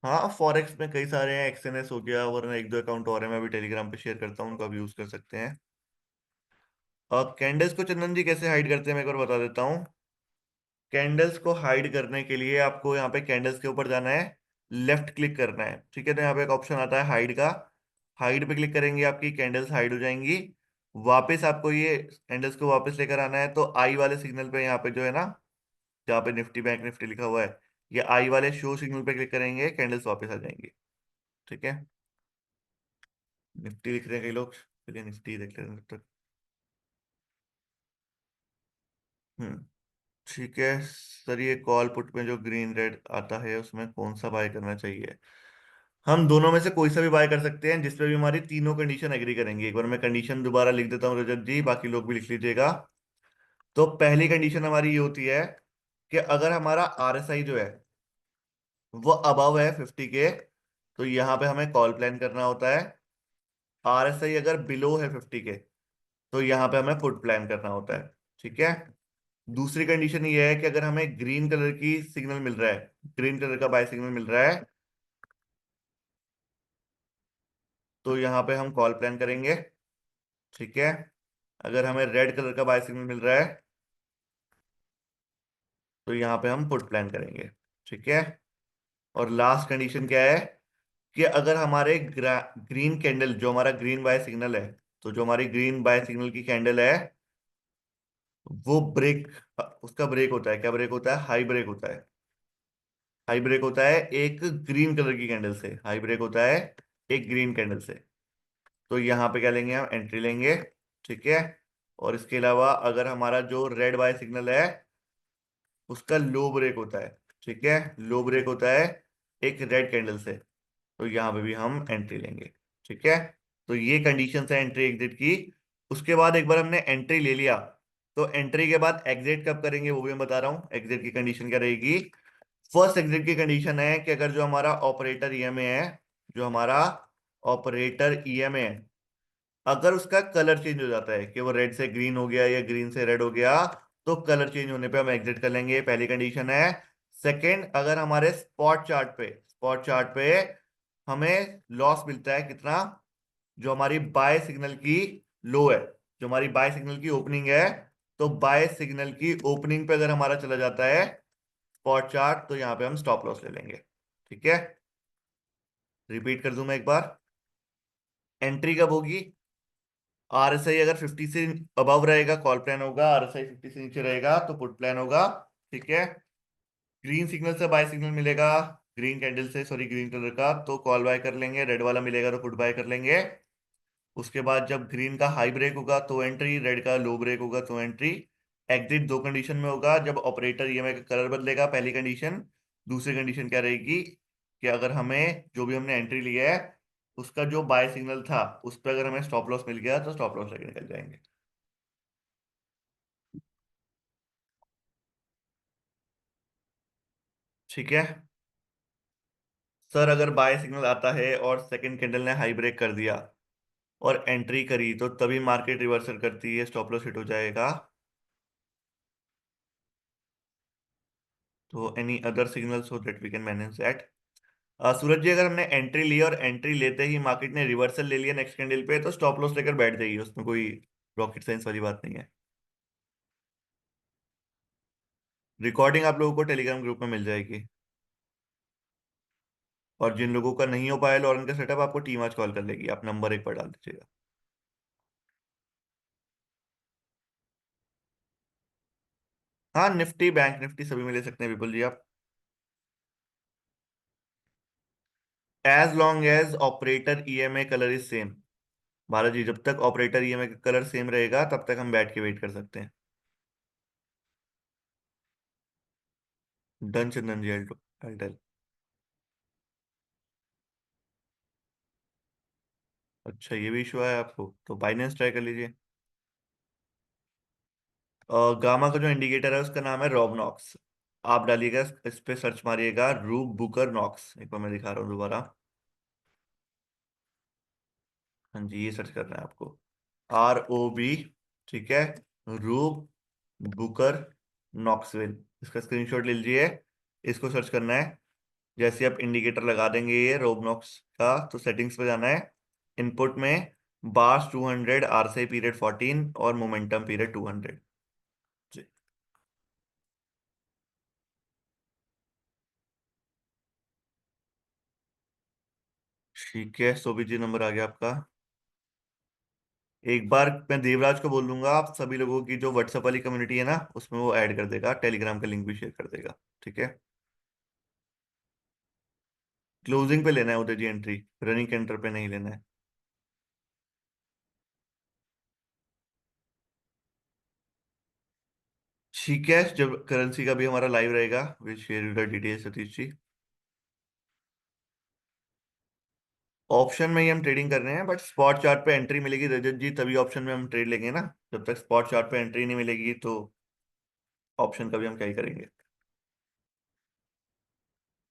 Speaker 7: हाँ, फॉरेक्स में कई सारे हैं, एक्सएनएस हो गया, वरना एक दो अकाउंट और है, मैं अभी टेलीग्राम पे शेयर करता हूँ, उनको आप यूज कर सकते हैं। और कैंडल्स को चंदन जी कैसे हाइड करते हैं, मैं एक बार बता देता हूँ। कैंडल्स को हाइड करने के लिए आपको यहाँ पे कैंडल्स के ऊपर जाना है, लेफ्ट क्लिक करना है, ठीक है। तो यहाँ पे एक ऑप्शन आता है हाइड का। हाइड पे क्लिक करेंगे, आपकी कैंडल्स हाइड हो जाएंगी। वापस आपको ये कैंडल्स को वापस लेकर आना है, तो आई वाले सिग्नल पे यहाँ पे जो है ना, जहाँ पे निफ्टी बैंक निफ्टी लिखा हुआ है, ये आई वाले शो सिग्नल पे क्लिक करेंगे, कैंडल्स वापस आ जाएंगी। ठीक है, निफ्टी लिख रहे हैं कई लोग, चलिए निफ्टी देख लेते हैं तब तक। हम्म, ठीक है सर। ये कॉल पुट में जो ग्रीन रेड आता है, उसमें कौन सा बाय करना चाहिए? हम दोनों में से कोई सा भी बाय कर सकते हैं, जिसपे भी हमारी तीनों कंडीशन एग्री करेंगी। एक बार मैं कंडीशन दोबारा लिख देता हूँ रजत जी, बाकी लोग भी लिख लीजिएगा। तो पहली कंडीशन हमारी ये होती है कि अगर हमारा आरएसआई जो है वो अबव है 50 के, तो यहाँ पे हमें कॉल प्लान करना होता है। आरएसआई अगर बिलो है 50 के, तो यहाँ पे हमें पुट प्लान करना होता है। ठीक है। दूसरी कंडीशन ये है कि अगर हमें ग्रीन कलर की सिग्नल मिल रहा है, ग्रीन कलर का बाय सिग्नल मिल रहा है, तो यहाँ पे हम कॉल प्लान करेंगे। ठीक है। अगर हमें रेड कलर का बाय सिग्नल मिल रहा है, तो यहाँ पे हम पुट प्लान करेंगे। ठीक है। और लास्ट कंडीशन क्या है कि अगर हमारे ग्रीन कैंडल, जो हमारा ग्रीन बाय सिग्नल है, तो जो हमारी ग्रीन बाय सिग्नल की कैंडल है, वो ब्रेक, उसका ब्रेक होता है, क्या ब्रेक होता है? हाई ब्रेक होता है। हाई ब्रेक होता है एक ग्रीन कलर की कैंडल से, हाई ब्रेक होता है एक ग्रीन कैंडल से। तो यहाँ पे क्या लेंगे? हम एंट्री लेंगे। ठीक है। और इसके अलावा अगर हमारा जो रेड बाय सिग्नल है, उसका लो ब्रेक होता है, ठीक है, लो ब्रेक होता है एक रेड कैंडल से, तो यहाँ पे भी हम एंट्री लेंगे। ठीक है। तो ये कंडीशन है एंट्री एग्जिट की। उसके बाद एक बार हमने एंट्री ले लिया, तो एंट्री के बाद एग्जिट कब करेंगे वो भी मैं बता रहा हूँ। एग्जिट की कंडीशन क्या रहेगी? फर्स्ट एग्जिट की कंडीशन है कि अगर जो हमारा ऑपरेटर ईएमए है, जो हमारा ऑपरेटर ईएमए है, अगर उसका कलर चेंज हो जाता है कि वो रेड से ग्रीन हो गया या ग्रीन से रेड हो गया, तो कलर चेंज होने पे हम एग्जिट कर लेंगे, पहली कंडीशन है। सेकंड, अगर हमारे स्पॉट चार्ट पे हमें लॉस मिलता है कितना, जो हमारी बाय सिग्नल की लो है, जो हमारी बाय सिग्नल की ओपनिंग है, तो बाय सिग्नल की ओपनिंग पे अगर हमारा चला जाता है स्पॉट चार्ट, तो यहाँ पे हम स्टॉप लॉस ले लेंगे। ठीक है। रिपीट कर दूं मैं एक बार। एंट्री कब होगी? आरएसआई अगर 50 से अबव रहेगा कॉल प्लान होगा, आरएसआई 50 से नीचे रहेगा तो पुट प्लान होगा। ठीक है। ग्रीन सिग्नल से बाय सिग्नल मिलेगा, ग्रीन कैंडल से, सॉरी ग्रीन कलर का, तो कॉल बाय कर लेंगे। रेड वाला मिलेगा तो पुट बाय कर लेंगे। उसके बाद जब ग्रीन का हाई ब्रेक होगा तो एंट्री, रेड का लो ब्रेक होगा तो एंट्री। एग्जिट दो कंडीशन में होगा, जब ऑपरेटर ईएमआई का कलर बदलेगा, पहली कंडीशन। दूसरी कंडीशन क्या रहेगी कि अगर हमें जो भी हमने एंट्री लिया है, उसका जो बाय सिग्नल था उस पर अगर हमें स्टॉप लॉस मिल गया, तो स्टॉप लॉस लेके निकल जाएंगे। ठीक है। सर अगर बाय सिग्नल आता है और सेकंड कैंडल ने हाई ब्रेक कर दिया और एंट्री करी, तो तभी मार्केट रिवर्सल करती है, स्टॉप लॉस हिट हो जाएगा। तो any other signal so that we can manage that. Suraj ji, अगर हमने एंट्री ली और एंट्री लेते ही मार्केट ने रिवर्सल ले लिया नेक्स्ट कैंडल पे, तो स्टॉप लॉस लेकर बैठ जाइए, उसमें कोई रॉकेट साइंस वाली बात नहीं है। रिकॉर्डिंग आप लोगों को टेलीग्राम ग्रुप में मिल जाएगी। और जिन लोगों का नहीं हो पाया लॉरेंस का सेटअप, आपको टीम आज कॉल कर लेगी, आप नंबर एक पर डाल दीजिएगा। हाँ, निफ्टी बैंक निफ्टी सभी में ले सकते हैं विपुल जी आप, as long as operator EMA colour is same. Bharat ji, जब तक ऑपरेटर ईएमए का कलर सेम रहेगा, तब तक हम बैठ के वेट कर सकते हैं। डन चंदन जी, I'll tell। अच्छा, ये भी इशू है आपको, तो बाइनेंस ट्राई कर लीजिए। गामा का जो इंडिकेटर है उसका नाम है रोबनॉक्स। आप डालिएगा, इस पे सर्च मारिएगा रूब बुकर नॉक्स। एक बार मैं दिखा रहा हूँ दोबारा। हाँ जी, ये सर्च करना है आपको, ROB, ठीक है, रूब बुकर नॉक्सविल। इसका स्क्रीनशॉट ले लीजिए, इसको सर्च करना है। जैसे आप इंडिकेटर लगा देंगे ये रोबनॉक्स का, तो सेटिंग्स पे जाना है, इनपुट में बार्स 200, RSI पीरियड 14 और मोमेंटम पीरियड 200 जी। ठीक है, सोभित जी नंबर आ गया आपका। एक बार मैं देवराज को बोल दूंगा, आप सभी लोगों की जो व्हाट्सएप वाली कम्युनिटी है ना, उसमें वो ऐड कर देगा, टेलीग्राम का लिंक भी शेयर कर देगा। ठीक है, क्लोजिंग पे लेना है उदय जी एंट्री, रनिंग एंटर पे नहीं लेना है। ठीक है, जब करेंसी का भी हमारा लाइव रहेगा, will share you the details Satish ji. Option में ही हम ट्रेडिंग कर रहे हैं, बट स्पॉट चार्ट पे एंट्री मिलेगी रजत जी, तभी ऑप्शन में हम ट्रेड लेंगे ना। जब तक स्पॉट चार्ट पे एंट्री नहीं मिलेगी तो ऑप्शन का भी हम क्या ही करेंगे।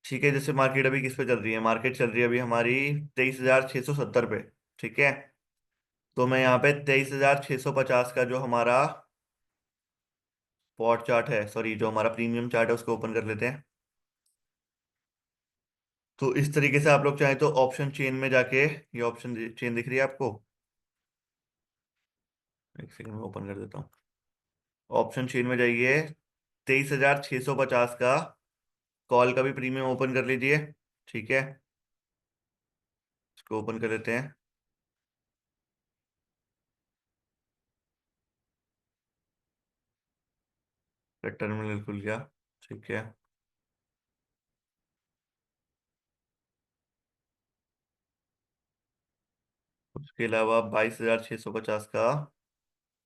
Speaker 7: ठीक है, जैसे मार्केट अभी किस पे चल रही है, मार्केट चल रही है अभी हमारी 23,670 पे। ठीक है, तो मैं यहाँ पे 23,650 का जो हमारा स्पॉट चार्ट है, सॉरी जो हमारा प्रीमियम चार्ट है, उसको ओपन कर लेते हैं। तो इस तरीके से आप लोग चाहें तो ऑप्शन चेन में जाके, ये ऑप्शन चेन दिख रही है आपको, एक सेकंड में ओपन कर देता हूँ। ऑप्शन चेन में जाइए, 23,650 का कॉल का भी प्रीमियम ओपन कर लीजिए। ठीक है, इसको ओपन कर लेते हैं। टर्मिनल खुल गया। ठीक है, उसके अलावा 22,650 का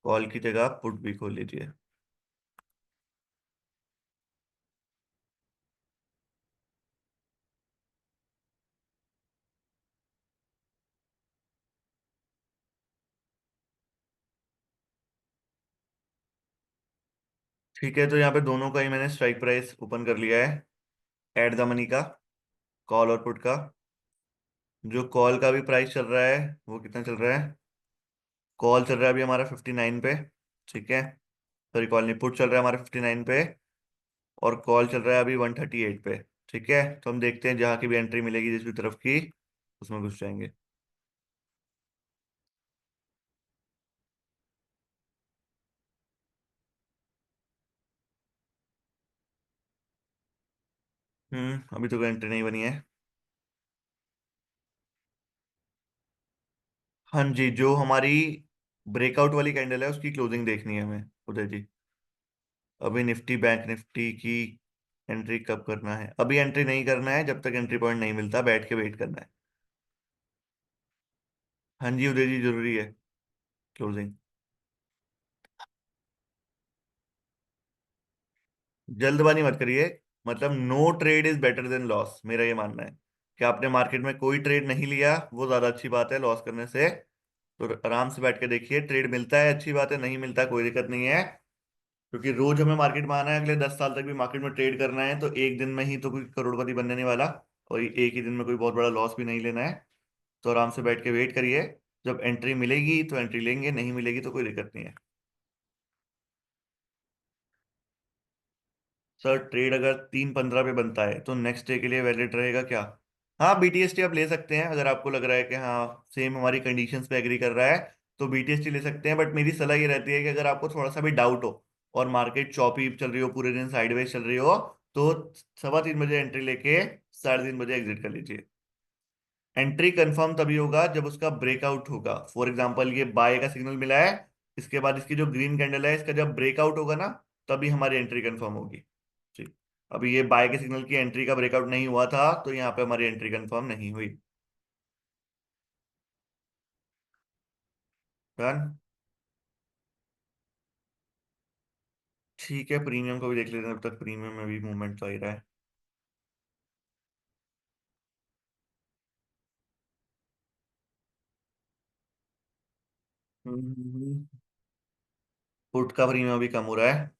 Speaker 7: कॉल की जगह पुट भी खोल लीजिए। ठीक है, तो यहाँ पे दोनों का ही मैंने स्ट्राइक प्राइस ओपन कर लिया है, एट द मनी का, कॉल और पुट का। जो कॉल का भी प्राइस चल रहा है वो कितना चल रहा है, कॉल चल रहा है अभी हमारा 59 पे। ठीक है, सॉरी कॉल नहीं, पुट चल रहा है हमारा 59 पे, और कॉल चल रहा है अभी 138 पे। ठीक है, तो हम देखते हैं जहां की भी एंट्री मिलेगी जिस भी तरफ की, उसमें घुस जाएंगे। अभी तो कोई एंट्री नहीं बनी है। हाँ जी, जो हमारी ब्रेकआउट वाली कैंडल है उसकी क्लोजिंग देखनी है हमें उदय जी। अभी निफ्टी बैंक निफ्टी की एंट्री कब करना है, अभी एंट्री नहीं करना है, जब तक एंट्री पॉइंट नहीं मिलता बैठ के वेट करना है। हाँ जी उदय जी, जरूरी है क्लोजिंग। जल्दबाजी मत करिए, मतलब no trade is better than loss, मेरा ये मानना है कि आपने मार्केट में कोई ट्रेड नहीं लिया वो ज्यादा अच्छी बात है लॉस करने से। तो आराम से बैठ के देखिए, ट्रेड मिलता है अच्छी बात है, नहीं मिलता कोई दिक्कत नहीं है, क्योंकि रोज हमें मार्केट में आना है, अगले 10 साल तक भी मार्केट में ट्रेड करना है, तो एक दिन में ही तो कोई करोड़पति बनने नहीं वाला, और एक ही दिन में कोई बहुत बड़ा लॉस भी नहीं लेना है। तो आराम से बैठ के वेट करिए, जब एंट्री मिलेगी तो एंट्री लेंगे, नहीं मिलेगी तो कोई दिक्कत नहीं है। सर ट्रेड अगर 3:15 पे बनता है तो नेक्स्ट डे के लिए वैलिड रहेगा क्या? हाँ, BTST आप ले सकते हैं, अगर आपको लग रहा है कि हाँ सेम हमारी कंडीशंस पे एग्री कर रहा है तो BTST ले सकते हैं, बट मेरी सलाह ये रहती है कि अगर आपको थोड़ा सा भी डाउट हो और मार्केट चॉपी चल रही हो, पूरे दिन साइडवेज चल रही हो, तो 3:15 बजे एंट्री लेके 3:30 बजे एग्जिट कर लीजिए। एंट्री कंफर्म तभी होगा जब उसका ब्रेकआउट होगा, फॉर एग्जांपल ये बाय का सिग्नल मिला है, इसके बाद इसकी जो ग्रीन कैंडल है इसका जब ब्रेकआउट होगा ना, तभी हमारी एंट्री कंफर्म होगी। ठीक, अभी ये बाय के सिग्नल की एंट्री का ब्रेकआउट नहीं हुआ था तो यहाँ पे हमारी एंट्री कंफर्म नहीं हुई। डन। ठीक है, प्रीमियम को भी देख लेते हैं, अब तक प्रीमियम में भी मूवमेंट तो आ ही रहा है। पुट का प्रीमियम भी कम हो रहा है।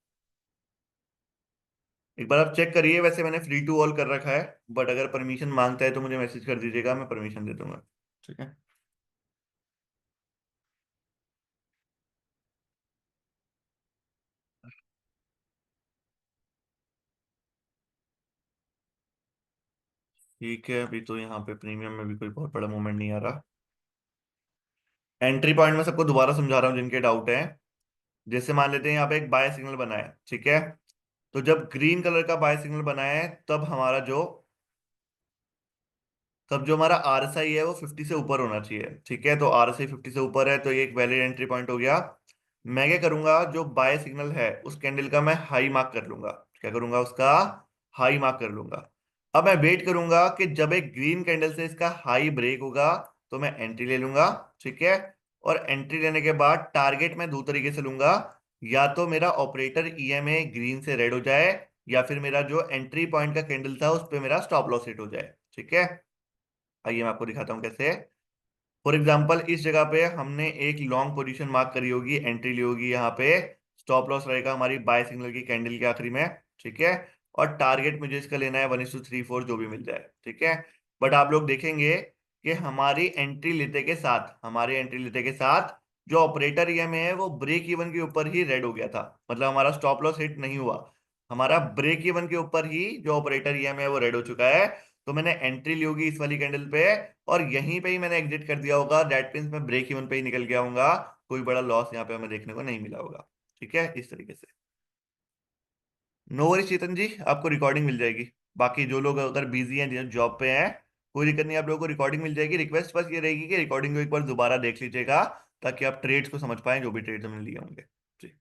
Speaker 7: एक बार आप चेक करिए, वैसे मैंने फ्री टू ऑल कर रखा है, बट अगर परमिशन मांगता है तो मुझे मैसेज कर दीजिएगा, मैं परमिशन दे दूंगा। ठीक है। ठीक है, अभी तो यहाँ पे प्रीमियम में भी कोई बहुत बड़ा मूवमेंट नहीं आ रहा। एंट्री पॉइंट में सबको दोबारा समझा रहा हूँ जिनके डाउट है। जैसे मान लेते हैं यहाँ पे एक बाय सिग्नल बना है, ठीक है। तो जब ग्रीन कलर का बाय सिग्नल बना है, तब जो हमारा आरएसआई है वो 50 से ऊपर होना चाहिए, ठीक है। तो आरएसआई 50 से ऊपर है तो ये एक वैलिड एंट्री पॉइंट हो गया। मैं क्या करूंगा, जो बाय सिग्नल है उस कैंडल का मैं हाई मार्क कर लूंगा। क्या करूंगा, उसका हाई मार्क कर लूंगा। अब मैं वेट करूंगा कि जब एक ग्रीन कैंडल से इसका हाई ब्रेक होगा तो मैं एंट्री ले लूंगा, ठीक है। और एंट्री लेने के बाद टारगेट मैं दो तरीके से लूंगा। या तो मेरा ऑपरेटर ईएमए ग्रीन से रेड हो जाए, या फिर मेरा जो एंट्री पॉइंट का कैंडल था उस पर मेरा स्टॉप लॉस हिट हो जाए, ठीक है। आइए मैं आपको दिखाता हूँ कैसे। फॉर एग्जाम्पल इस जगह पे हमने एक लॉन्ग पोजीशन मार्क करी होगी, एंट्री ली होगी यहाँ पे। स्टॉप लॉस रहेगा हमारी बाय सिग्नल की कैंडल के आखिरी में, ठीक है। और टारगेट मुझे इसका लेना है 1:3-4 जो भी मिल जाए, ठीक है। बट आप लोग देखेंगे कि हमारी एंट्री लेते के साथ जो ऑपरेटर ईएमए है वो ब्रेक इवन के ऊपर ही रेड हो गया था, मतलब हमारा स्टॉप लॉस हिट नहीं हुआ। हमारा ब्रेक इवन के ऊपर ही जो ऑपरेटर ईएमए है वो रेड हो चुका है। तो मैंने एंट्री ली होगी इस वाली कैंडल पे, और यहीं पे ही मैंने एग्जिट कर दिया होगा, दैट मींस मैं ब्रेक इवन पे ही निकल गया हूंगा। कोई बड़ा लॉस यहाँ पे हमें देखने को नहीं मिला होगा, ठीक है, इस तरीके से। नो वरी चेतन जी, आपको रिकॉर्डिंग मिल जाएगी। बाकी जो लोग अगर बिजी हैं, जॉब पे हैं, कोई दिक्कत नहीं, आप लोगों को रिकॉर्डिंग मिल जाएगी। रिक्वेस्ट बस ये रहेगी कि रिकॉर्डिंग को एक बार दोबारा देख लीजिएगा, ताकि आप ट्रेड्स को समझ पाएं जो भी ट्रेड्स हमने लिए होंगे। जी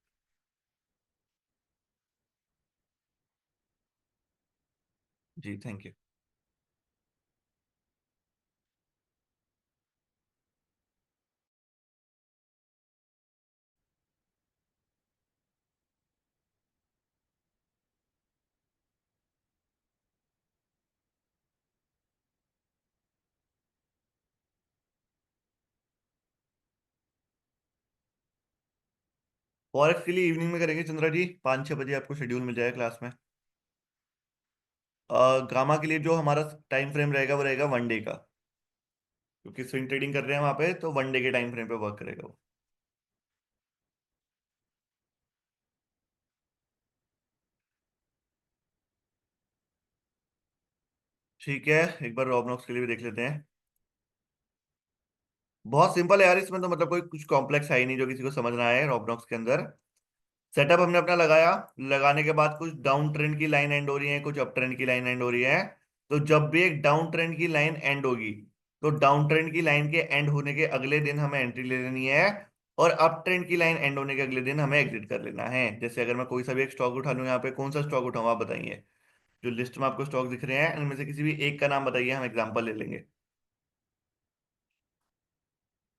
Speaker 7: जी, थैंक यू। फॉरेक्स के लिए इवनिंग में करेंगे चंद्रा जी, 5-6 बजे आपको शेड्यूल मिल जाएगा क्लास में। गामा के लिए जो हमारा टाइम फ्रेम रहेगा वो रहेगा 1 डे का, क्योंकि स्विंग ट्रेडिंग कर रहे हैं वहां पे, तो 1 डे के टाइम फ्रेम पे वर्क करेगा वो। ठीक है, एक बार रॉबनॉक्स के लिए भी देख लेते हैं। बहुत सिंपल है यार, इसमें तो मतलब कोई कुछ कॉम्प्लेक्स है ही नहीं जो किसी को समझ ना आए। रॉबनॉक्स के अंदर सेटअप हमने अपना लगाया, लगाने के बाद कुछ डाउन ट्रेंड की लाइन एंड हो रही है, कुछ अप ट्रेंड की लाइन एंड हो रही है। तो जब भी एक डाउन ट्रेंड की लाइन एंड होगी, तो डाउन ट्रेंड की लाइन के एंड होने के अगले दिन हमें एंट्री ले लेनी है, और अप ट्रेंड की लाइन एंड होने के अगले दिन हमें एग्जिट कर लेना है। जैसे अगर मैं कोई सा भी एक स्टॉक उठा लूं, यहाँ पे कौन सा स्टॉक उठाऊं आप बताइए। जो लिस्ट में आपको स्टॉक दिख रहे हैं इनमें से किसी भी एक का नाम बताइए, हम एग्जांपल ले लेंगे।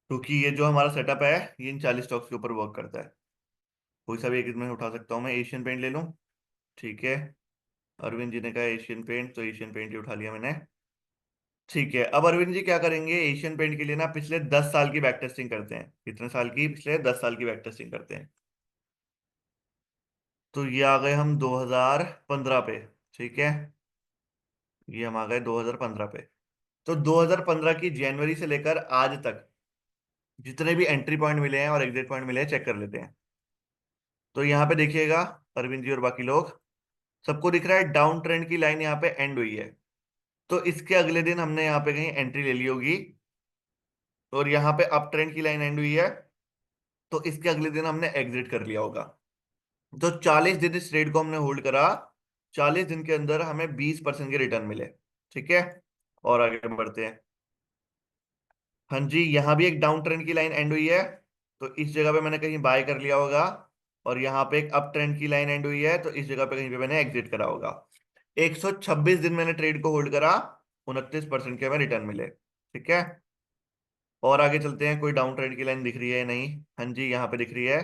Speaker 7: क्योंकि ये जो हमारा सेटअप है ये इन 40 स्टॉक्स के ऊपर वर्क करता है। कोई सा भी एक इसमें उठा सकता हूँ मैं, एशियन पेंट ले लूँ, ठीक है। अरविंद जी ने कहा एशियन पेंट, तो एशियन पेंट ही उठा लिया मैंने। ठीक है, अब अरविंद जी क्या करेंगे, एशियन पेंट के लिए ना पिछले 10 साल की बैक टेस्टिंग करते हैं। कितने साल की, पिछले 10 साल की बैक टेस्टिंग करते हैं। तो ये आ गए हम 2015 पे, ठीक है। ये हम आ गए 2015 पे। तो 2015 की जनवरी से लेकर आज तक जितने भी एंट्री पॉइंट मिले हैं और एग्जिट पॉइंट मिले हैं चेक कर लेते हैं। तो यहाँ पे देखिएगा, अरविंद जी और बाकी लोग, सबको दिख रहा है डाउन ट्रेंड की लाइन यहाँ पे एंड हुई है। तो इसके अगले दिन हमने यहाँ पे कहीं एंट्री ले ली होगी, और यहाँ पे अप ट्रेंड की लाइन एंड हुई है, तो इसके अगले दिन हमने एग्जिट कर लिया होगा। तो 40 दिन इस ट्रेड को हमने होल्ड करा, 40 दिन के अंदर हमें 20% के रिटर्न मिले, ठीक है। और आगे बढ़ते हैं। हाँ जी, यहाँ भी एक डाउन ट्रेंड की लाइन एंड हुई है, तो इस जगह पे मैंने कहीं बाय कर लिया होगा। और यहाँ पे एक अप ट्रेंड की लाइन एंड हुई है, तो इस जगह पे कहीं पे मैंने एग्जिट करा होगा। 126 दिन मैंने ट्रेड को होल्ड करा, 29% के हमें रिटर्न मिले, ठीक है। और आगे चलते हैं, कोई डाउन ट्रेंड की लाइन दिख रही है नहीं, हाँ जी यहाँ पे दिख रही है।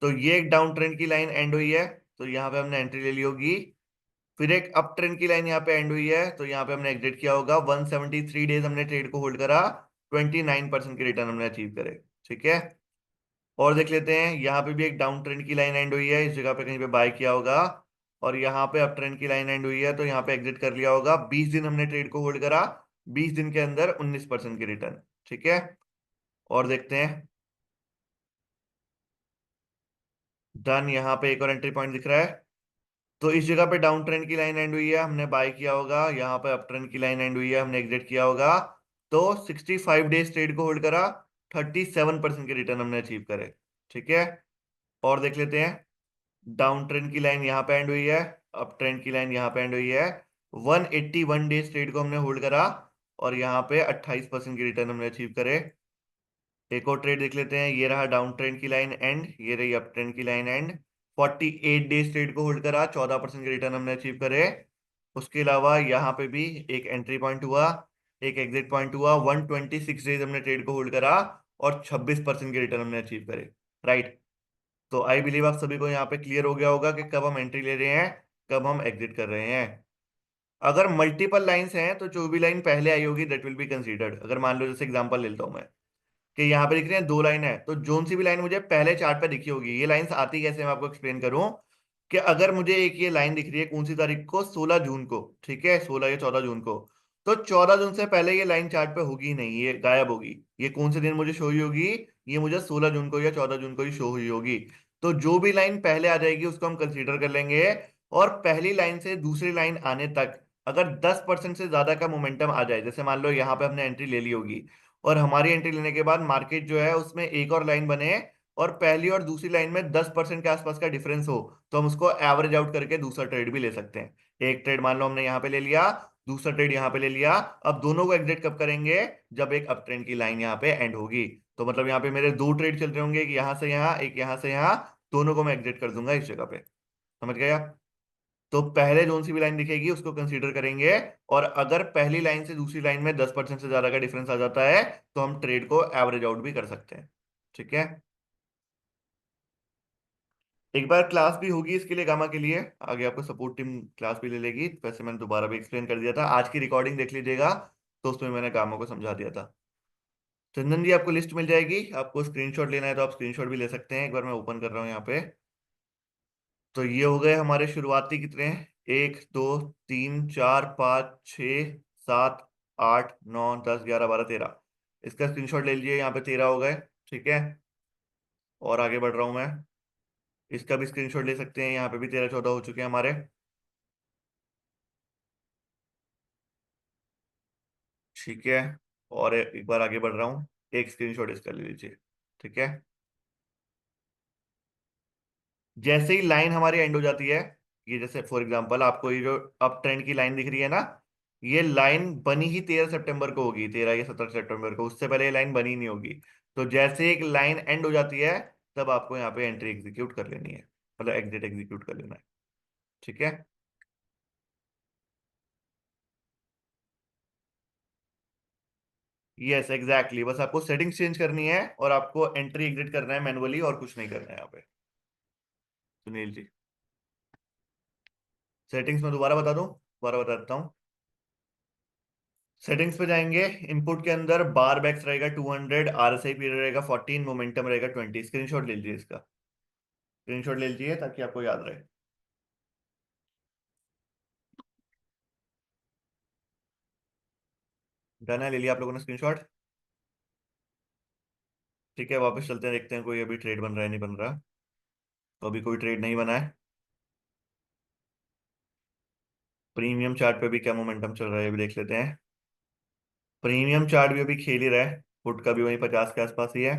Speaker 7: तो ये एक डाउन ट्रेंड की लाइन एंड हुई है, तो यहाँ पे हमने एंट्री ले ली होगी। फिर एक अप ट्रेंड की लाइन यहाँ पे एंड हुई है, तो यहाँ पे हमने एग्जिट किया होगा। 173 डेज हमने ट्रेड को होल्ड करा, 29% के रिटर्न हमने अचीव करे। ठीक है। और देख लेते हैं, यहाँ पे भी एक डाउन ट्रेंड की लाइन एंड हुई है, इस जगह पे कहीं पे बाय किया होगा। और यहाँ पे अप ट्रेंड की लाइन एंड हुई है, तो यहाँ पे एग्जिट कर लिया होगा। 20 दिन हमने ट्रेड को होल्ड करा, 20 दिन के अंदर 19% की रिटर्न। ठीक है। और देखते हैं, डन। यहाँ पे एक और एंट्री पॉइंट दिख रहा है। तो इस जगह पे डाउन ट्रेंड की लाइन एंड हुई है, हमने बाय किया होगा। यहाँ पे अप ट्रेंड की लाइन एंड हुई है, हमने एग्जिट किया होगा। तो 65 डेज ट्रेड को होल्ड करा, 37% के रिटर्न हमने अचीव करे। ठीक है। और देख लेते हैं, डाउन ट्रेंड की लाइन यहाँ पे एंड हुई है, अप ट्रेंड की लाइन यहाँ पे एंड हुई है। 181 डेज ट्रेड को हमने होल्ड करा, और यहाँ पे 28% की रिटर्न हमने अचीव करे। एक और ट्रेड देख लेते हैं, ये रहा डाउन ट्रेंड की लाइन एंड, ये रही अप ट्रेंड की लाइन एंड। 48 डेज ट्रेड को होल्ड करा, 14% के रिटर्न हमने अचीव करे। उसके अलावा यहाँ पे भी एक एंट्री पॉइंट हुआ, एक एग्जिट पॉइंट हुआ। 126 डेज हमने ट्रेड को होल्ड करा, और 26% के रिटर्न हमने अचीव करे। राइट। तो आई बिलीव आप सभी को यहाँ पे क्लियर हो गया होगा कि कब हम एंट्री ले रहे हैं, कब हम एग्जिट कर रहे हैं। अगर मल्टीपल लाइंस हैं तो जो भी लाइन पहले आई होगी दैट विल बी कंसीडर्ड। अगर मान लो, जैसे एग्जांपल लेता हूं मैं, कि यहाँ पे दिख रही है 2 लाइन है, तो जोन सी भी लाइन मुझे पहले चार्ट पे दिखी होगी। ये लाइंस आती कैसे, मैं आपको एक्सप्लेन करूं। कि अगर मुझे एक ये लाइन दिख रही है कौन सी तारीख को, 16 जून को, ठीक है, 16 या 14 जून को, तो 14 जून से पहले ये लाइन चार्ट पे होगी ही नहीं, ये गायब होगी। ये कौन से दिन मुझे शो हुई होगी, ये मुझे 16 जून को या 14 जून को ही शो हुई होगी। तो जो भी लाइन पहले आ जाएगी उसको हम कंसीडर कर लेंगे। और पहली लाइन से दूसरी लाइन आने तक अगर 10% से ज्यादा का मोमेंटम आ जाए, जैसे मान लो यहाँ पे हमने एंट्री ले ली होगी, और हमारी एंट्री लेने के बाद मार्केट जो है उसमें एक और लाइन बने, और पहली और दूसरी लाइन में 10% के आसपास का डिफरेंस हो, तो हम उसको एवरेज आउट करके दूसरा ट्रेड भी ले सकते हैं। एक ट्रेड मान लो हमने यहाँ पे ले लिया, दूसरा ट्रेड यहाँ पे ले लिया। अब दोनों को एग्जिट कब करेंगे, जब एक अप ट्रेंड की लाइन यहाँ पे एंड होगी। तो मतलब यहाँ पे मेरे 2 ट्रेड चल रहे होंगे, एक यहाँ से यहाँ, एक यहाँ से यहाँ, दोनों को मैं एग्जिट कर दूंगा इस जगह पे। समझ गए आप। तो पहले जोन सी भी लाइन दिखेगी उसको कंसीडर करेंगे। और अगर पहली लाइन से दूसरी लाइन में 10% से ज्यादा का डिफरेंस आ जाता है, तो हम ट्रेड को एवरेज आउट भी कर सकते हैं। ठीक है। एक बार क्लास भी होगी इसके लिए, गामा के लिए आगे आपको सपोर्ट टीम क्लास भी ले लेगी। वैसे मैंने दोबारा भी एक्सप्लेन कर दिया था, आज की रिकॉर्डिंग देख लीजिएगा, तो उसमें मैंने गामा को समझा दिया था। चंदन जी, आपको लिस्ट मिल जाएगी, आपको स्क्रीनशॉट लेना है तो आप स्क्रीनशॉट भी ले सकते हैं। एक बार मैं ओपन कर रहा हूँ यहाँ पे। तो ये हो गए हमारे शुरुआती कितने, 1 2 3 4 5 6 7 8 9 10 11 12 13। इसका स्क्रीनशॉट ले लीजिए, यहाँ पे 13 हो गए। ठीक है। और आगे बढ़ रहा हूँ मैं, इसका भी स्क्रीनशॉट ले सकते हैं, यहाँ पे भी 13 14 हो चुके हैं हमारे। ठीक है। और एक बार आगे बढ़ रहा हूँ, एक स्क्रीनशॉट इसका ले लीजिए। ठीक है। जैसे ही लाइन हमारी एंड हो जाती है, ये जैसे फॉर एग्जांपल आपको ये जो अप ट्रेंड की लाइन दिख रही है ना, ये लाइन बनी ही 13 सितंबर को होगी, 13 या 17 सितंबर को, उससे पहले ये लाइन बनी नहीं होगी। तो जैसे एक लाइन एंड हो जाती है, तब आपको यहाँ पे एंट्री एग्जीक्यूट कर लेनी है, मतलब एग्जिट एग्जीक्यूट कर लेना है। ठीक है। यस एग्जैक्टली, बस आपको सेटिंग्स चेंज करनी है और आपको एंट्री एग्जिट करना है मैनुअली, और कुछ नहीं करना है यहाँ पे। सुनील जी, सेटिंग्स में दोबारा बता दूं, दोबारा बता देता हूँ। सेटिंग्स पे जाएंगे, इनपुट के अंदर बार बैक्स रहेगा 200, आरएसआई पीरियड रहेगा 14, मोमेंटम रहेगा 20। स्क्रीनशॉट ले लीजिए इसका, स्क्रीनशॉट ले लीजिए ताकि आपको याद रहे। डन है, ले लिया आप लोगों ने स्क्रीनशॉट। ठीक है, वापस चलते हैं, देखते हैं कोई अभी ट्रेड बन रहा है नहीं बन रहा। तो अभी कोई ट्रेड नहीं बना है। प्रीमियम चार्ट पे भी क्या मोमेंटम चल रहा है अभी देख लेते हैं। प्रीमियम चार्ट भी अभी खेल ही रहा है, पुट का भी वही 50 के आसपास ही है,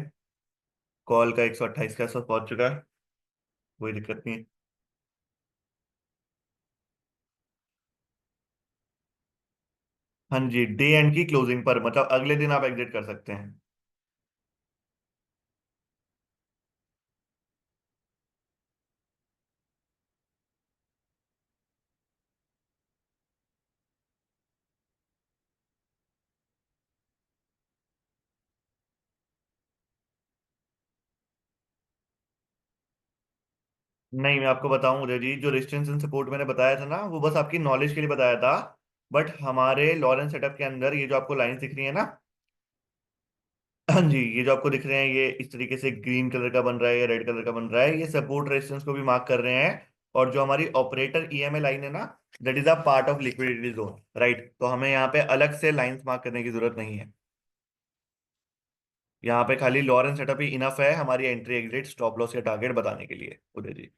Speaker 7: कॉल का 128 के आसपास पहुंच चुका है। कोई दिक्कत नहीं है। हाँ जी, डे एंड की क्लोजिंग पर, मतलब अगले दिन आप एग्जिट कर सकते हैं। नहीं, मैं आपको बताऊं उदय जी, जो रेजिस्टेंस एंड सपोर्ट मैंने बताया था ना, वो बस आपकी नॉलेज के लिए बताया था। बट हमारे लॉरेंस सेटअप के अंदर ये जो आपको लाइंस दिख रही है ना, हाँ जी, ये जो आपको दिख रहे हैं, ये इस तरीके से ग्रीन कलर का बन रहा है या रेड कलर का बन रहा है, ये सपोर्ट रेजिस्टेंस को भी मार्क कर रहे हैं। और जो हमारी ऑपरेटर ईएमए लाइन है ना, that is a part of liquidity zone, right. तो हमें यहाँ पे अलग से लाइंस मार्क करने की जरूरत नहीं है। यहाँ पे खाली लॉरेंस सेटअप ही इनफ है हमारी एंट्री एग्जिट स्टॉप लॉस या टारगेट बताने के लिए, उदय जी।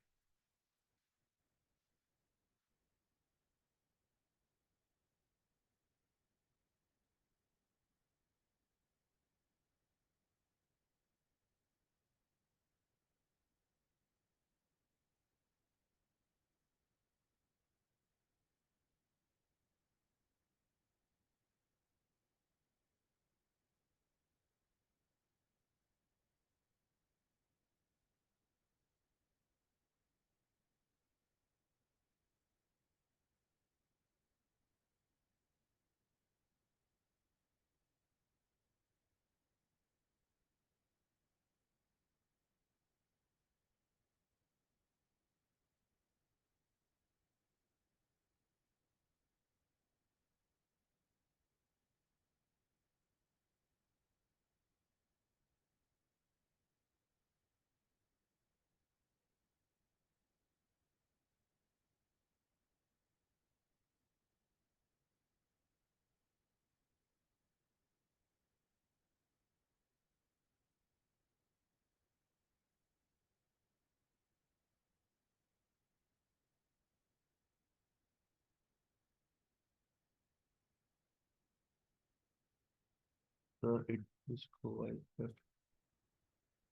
Speaker 7: सर इट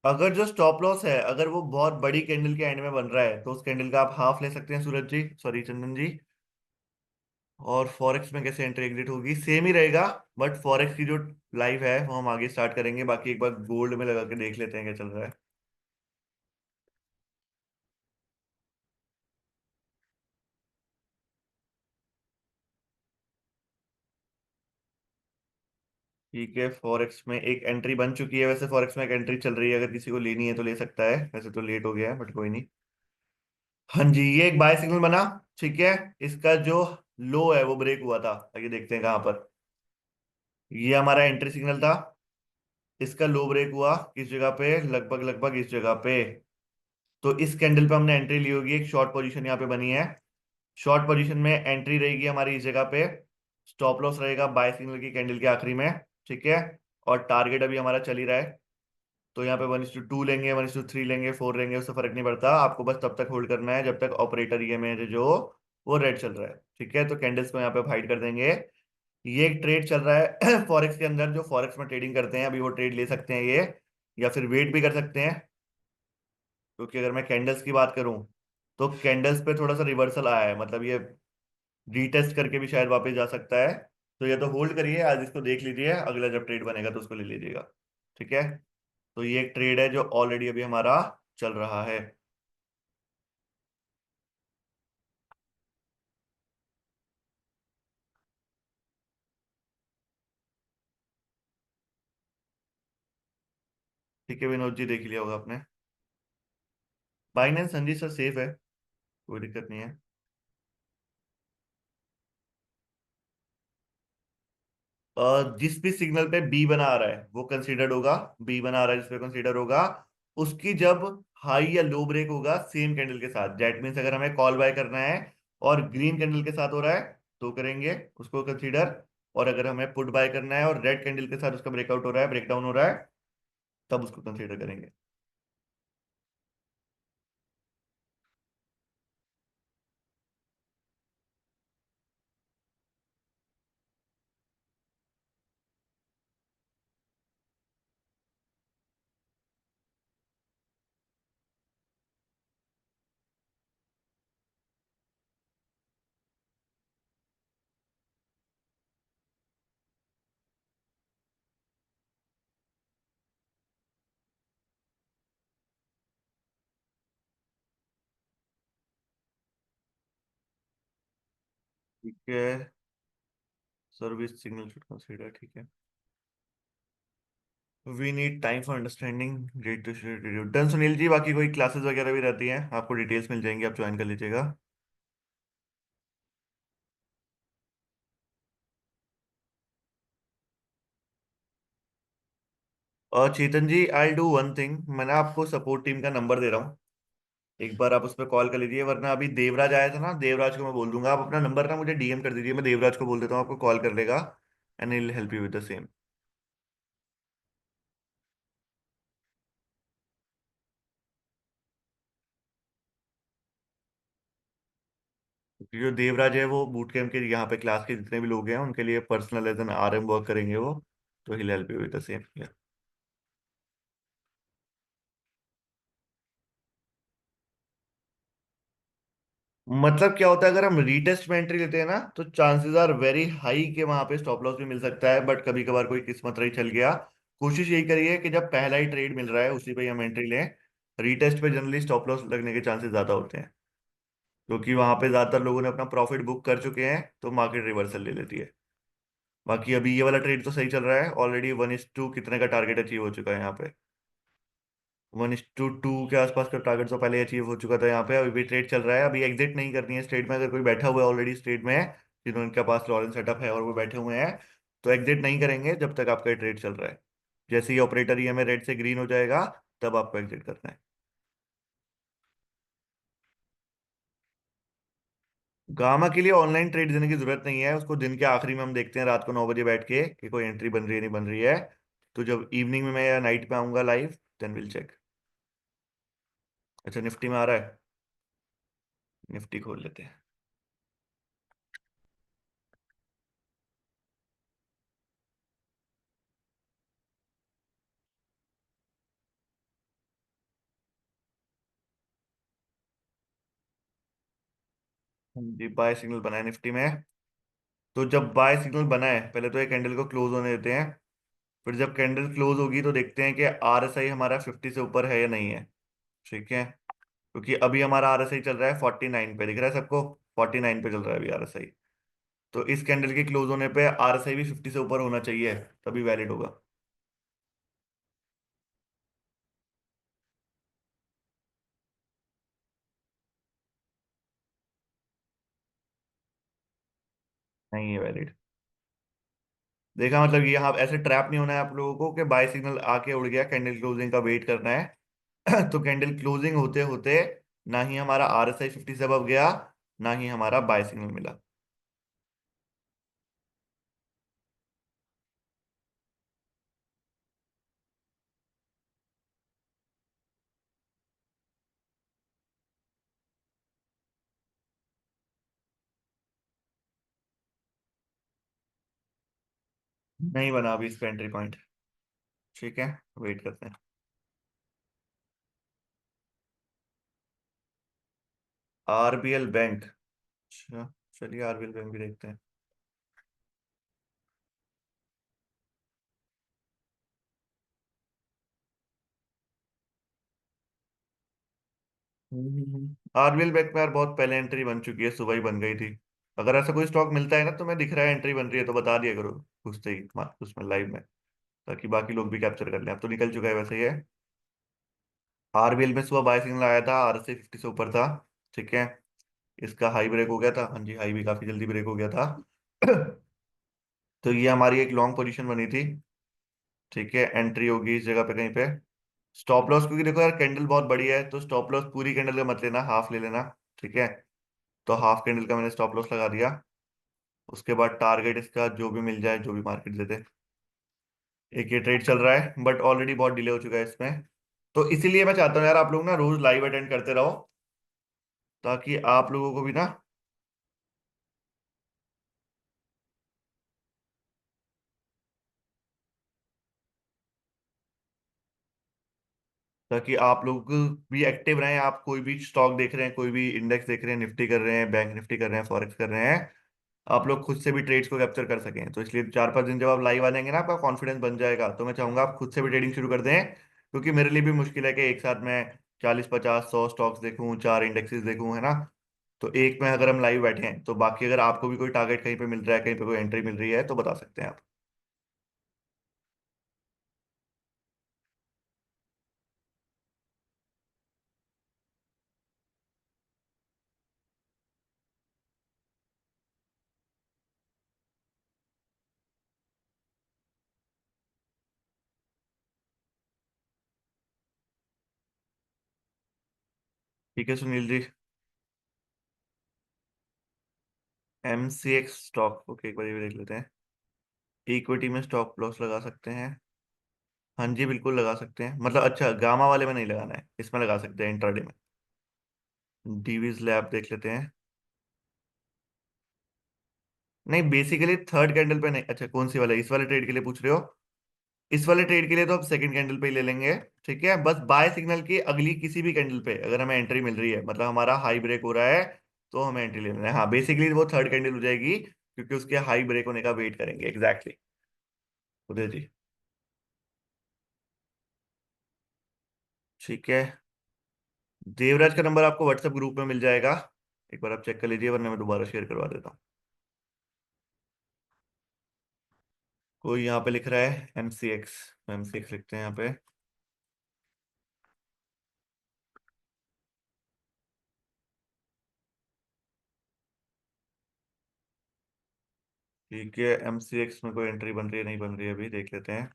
Speaker 7: अगर जो स्टॉप लॉस है, अगर वो बहुत बड़ी कैंडल के एंड में बन रहा है, तो उस कैंडल का आप हाफ ले सकते हैं सूरज जी, सॉरी चंदन जी। और फॉरेक्स में कैसे एंट्री एग्जिट होगी, सेम ही रहेगा। बट फॉरेक्स की जो लाइव है वो हम आगे स्टार्ट करेंगे, बाकी एक बार गोल्ड में लगा के देख लेते हैं क्या चल रहा है। ठीक है, फॉरेक्स में एक एंट्री बन चुकी है। वैसे फॉरेक्स में एक एंट्री चल रही है, अगर किसी को लेनी है तो ले सकता है, वैसे तो लेट हो गया है बट कोई नहीं। हाँ जी, ये एक बाय सिग्नल बना। ठीक है, इसका जो लो है वो ब्रेक हुआ था, आइए देखते हैं कहाँ पर। ये हमारा एंट्री सिग्नल था। इसका लो ब्रेक हुआ किस जगह पे, लगभग लगभग इस जगह पे। तो इस कैंडल पे हमने एंट्री ली होगी, एक शॉर्ट पोजीशन यहाँ पे बनी है। शॉर्ट पोजीशन में एंट्री रहेगी हमारी इस जगह पे। स्टॉप लॉस रहेगा बाय सिग्नल की कैंडल के आखिरी में। ठीक है, और टारगेट अभी हमारा चल ही रहा है। तो यहाँ पे 1:2 लेंगे, 1:3 लेंगे, 4 लेंगे, उससे फर्क नहीं पड़ता। आपको बस तब तक होल्ड करना है जब तक ऑपरेटर ईएमए जो वो रेड चल रहा है। ठीक है, तो कैंडल्स को यहाँ पे हाइड कर देंगे। ये एक ट्रेड चल रहा है फॉरेक्स के अंदर, जो फॉरेक्स में ट्रेडिंग करते हैं अभी वो ट्रेड ले सकते हैं ये, या फिर वेट भी कर सकते हैं। क्योंकि अगर मैं कैंडल्स की बात करूं, तो कैंडल्स पे थोड़ा सा रिवर्सल आया है, मतलब ये रीटेस्ट करके भी शायद वापस जा सकता है। तो ये तो होल्ड करिए, आज इसको देख लीजिए, अगला जब ट्रेड बनेगा तो उसको ले लीजिएगा। ठीक है, तो ये एक ट्रेड है जो ऑलरेडी अभी हमारा चल रहा है। ठीक है विनोद जी, देख लिया होगा आपने। बाइनेंस, हाँ जी सर, सेफ है, कोई दिक्कत नहीं है। जिस भी सिग्नल पे बी बना आ रहा है वो कंसीडर्ड होगा। बी बना आ रहा है जिस पे कंसीडर होगा, उसकी जब हाई या लो ब्रेक होगा सेम कैंडल के साथ, दैट मीन्स अगर हमें कॉल बाय करना है और ग्रीन कैंडल के साथ हो रहा है तो करेंगे उसको कंसीडर। और अगर हमें पुट बाय करना है और रेड कैंडल के साथ उसका ब्रेकआउट हो रहा है, ब्रेकडाउन हो रहा है, तब उसको कंसीडर करेंगे। ठीक है, सर्विस सिग्नल शुड कंसीडर, ठीक है। We need time for understanding rate to done Sunil ji. बाकी कोई क्लासेस वगैरह भी रहती हैं, आपको डिटेल्स मिल जाएंगी, आप ज्वाइन कर लीजिएगा। और चेतन जी, आई डू वन थिंग, मैंने आपको सपोर्ट टीम का नंबर दे रहा हूँ, एक बार आप उस पर कॉल कर लीजिए। वरना अभी देवराज आया था ना, देवराज को मैं बोल दूंगा, आप अपना नंबर ना मुझे डीएम कर दीजिए, मैं देवराज को बोल देता हूँ, आपको कॉल कर लेगा and he will help you with the same. जो देवराज है वो बूट कैंप के यहाँ पे क्लास के जितने भी लोग हैं उनके लिए personal as an RM work करेंगे वो, तो he help you with the same. मतलब क्या होता है, अगर हम रीटेस्ट में एंट्री लेते हैं ना तो चांसेस आर वेरी हाई कि वहां पे स्टॉप लॉस भी मिल सकता है, बट कभी कभार कोई किस्मत रही चल गया। कोशिश यही करिए कि जब पहला ही ट्रेड मिल रहा है उसी पे ही हम एंट्री लें। रीटेस्ट पे जनरली स्टॉप लॉस लगने के चांसेस ज्यादा होते हैं, क्योंकि वहां पे ज्यादातर लोगों ने अपना प्रॉफिट बुक कर चुके हैं, तो मार्केट रिवर्सल ले लेती है। बाकी अभी ये वाला ट्रेड तो सही चल रहा है, ऑलरेडी 1:2 कितने का टारगेट अचीव हो चुका है यहाँ पे। 1:2 के आसपास का टारगेट तो पहले अचीव हो चुका था यहाँ पे। अभी भी ट्रेड चल रहा है, अभी एग्जिट नहीं करनी है इस ट्रेड में। अगर कोई बैठा हुआ है ऑलरेडी इस ट्रेड में, जिनके पास लॉरेंस सेटअप है और वो बैठे हुए हैं, तो एग्जिट नहीं करेंगे जब तक आपका ट्रेड चल रहा है। जैसे ही ऑपरेटर ई हमें रेड से ग्रीन हो जाएगा, तब आपको एग्जिट करना है। गामा के लिए ऑनलाइन ट्रेड देने की जरूरत नहीं है, उसको दिन के आखिरी में हम देखते हैं रात को 9 बजे बैठ के कि कोई एंट्री बन रही है नहीं बन रही है। तो जब इवनिंग में मैं या नाइट में आऊंगा लाइव, देन विल चेक। अच्छा, निफ्टी में आ रहा है, निफ्टी खोल लेते हैं। जी, बाय सिग्नल बना है निफ्टी में। तो जब बाय सिग्नल बना है, पहले तो एक कैंडल को क्लोज होने देते हैं। फिर जब कैंडल क्लोज होगी तो देखते हैं कि आरएसआई हमारा 50 से ऊपर है या नहीं है। ठीक है, क्योंकि अभी हमारा आरएसआई चल रहा है 49 पे, दिख रहा है सबको, 49 पे चल रहा है अभी आरएसआई। तो इस कैंडल के क्लोज होने पे आरएसआई भी 50 से ऊपर होना चाहिए, तभी वैलिड होगा। नहीं है वैलिड। देखा, मतलब ये यहाँ ऐसे ट्रैप नहीं होना है आप लोगों को कि बाय सिग्नल आके उड़ गया, कैंडल क्लोजिंग का वेट करना है। तो कैंडल क्लोजिंग होते होते ना ही हमारा आरएसआई 50 से अबव गया, ना ही हमारा बाय सिग्नल मिला। नहीं बना अभी इसका एंट्री पॉइंट। ठीक है, वेट करते हैं। RBL bank. अच्छा, चलिए आरबीएल बैंक भी देखते हैं। आरबीएल बैंक में यार बहुत पहले एंट्री बन चुकी है, सुबह ही बन गई थी। अगर ऐसा कोई स्टॉक मिलता है ना, तो मैं दिख रहा है एंट्री बन रही है तो बता दिया करो घुसते ही उसमें लाइव में, ताकि बाकी लोग भी कैप्चर कर लें। अब तो निकल चुका है वैसे ये। आरबीएल में सुबह बाय सिग्नल आया था, आरएसआई 50 से ऊपर था। ठीक है, इसका हाई ब्रेक हो गया था, हाँ जी, हाई भी काफी जल्दी ब्रेक हो गया था। तो ये हमारी एक लॉन्ग पोजीशन बनी थी। ठीक है, एंट्री होगी इस जगह पे कहीं पे। स्टॉप लॉस, क्योंकि देखो यार कैंडल बहुत बड़ी है, तो स्टॉप लॉस पूरी कैंडल का मत लेना, हाफ ले लेना। ठीक है, तो हाफ कैंडल का मैंने स्टॉप लॉस लगा दिया। उसके बाद टारगेट इसका जो भी मिल जाए, जो भी मार्केट दे दे। एक ये ट्रेड चल रहा है बट ऑलरेडी बहुत डिले हो चुका है इसमें। तो इसीलिए मैं चाहता हूँ यार आप लोग ना रोज लाइव अटेंड करते रहो, ताकि आप लोगों को भी ना, ताकि आप लोग भी एक्टिव रहें। आप कोई भी स्टॉक देख रहे हैं, कोई भी इंडेक्स देख रहे हैं, निफ्टी कर रहे हैं, बैंक निफ्टी कर रहे हैं, फॉरेक्स कर रहे हैं, आप लोग खुद से भी ट्रेड्स को कैप्चर कर सकें। तो इसलिए 4-5 दिन जब आप लाइव आ जाएंगे ना, आपका कॉन्फिडेंस बन जाएगा। तो मैं चाहूंगा आप खुद से भी ट्रेडिंग शुरू कर दें, क्योंकि मेरे लिए भी मुश्किल है कि एक साथ मैं 40-50-100 स्टॉक्स देखूं, 4 इंडेक्सेस देखूं, है ना। तो एक में अगर हम लाइव बैठे हैं, तो बाकी अगर आपको भी कोई टारगेट कहीं पे मिल रहा है, कहीं पे कोई एंट्री मिल रही है, तो बता सकते हैं आप। ठीक है Sunil ji. MCX stock, okay एक बार ये भी देख लेते हैं। इक्विटी में स्टॉप लॉस लगा सकते हैं? हाँ जी बिल्कुल लगा सकते हैं, मतलब अच्छा गामा वाले में नहीं लगाना है, इसमें लगा सकते हैं इंट्राडे में। डीवीज लैब देख लेते हैं। नहीं बेसिकली थर्ड कैंडल पे नहीं, अच्छा कौन सी वाला, इस वाले ट्रेड के लिए पूछ रहे हो? इस वाले ट्रेड के लिए तो आप सेकंड कैंडल पे ही ले लेंगे। ठीक है, बस बाय सिग्नल की अगली किसी भी कैंडल पे अगर हमें एंट्री मिल रही है, मतलब हमारा हाई ब्रेक हो रहा है, तो हमें एंट्री ले लेना है। हाँ बेसिकली वो थर्ड कैंडल हो जाएगी, क्योंकि उसके हाई ब्रेक होने का वेट करेंगे एग्जैक्टली। उदय जी ठीक है। देवराज का नंबर आपको व्हाट्सएप ग्रुप में मिल जाएगा, एक बार आप चेक कर लीजिए, वरना मैं दोबारा शेयर करवा देता हूँ। कोई यहाँ पे लिख रहा है MCX, MCX लिखते हैं यहाँ पे। ठीक है, MCX में कोई एंट्री बन रही है नहीं बन रही है, अभी देख लेते हैं।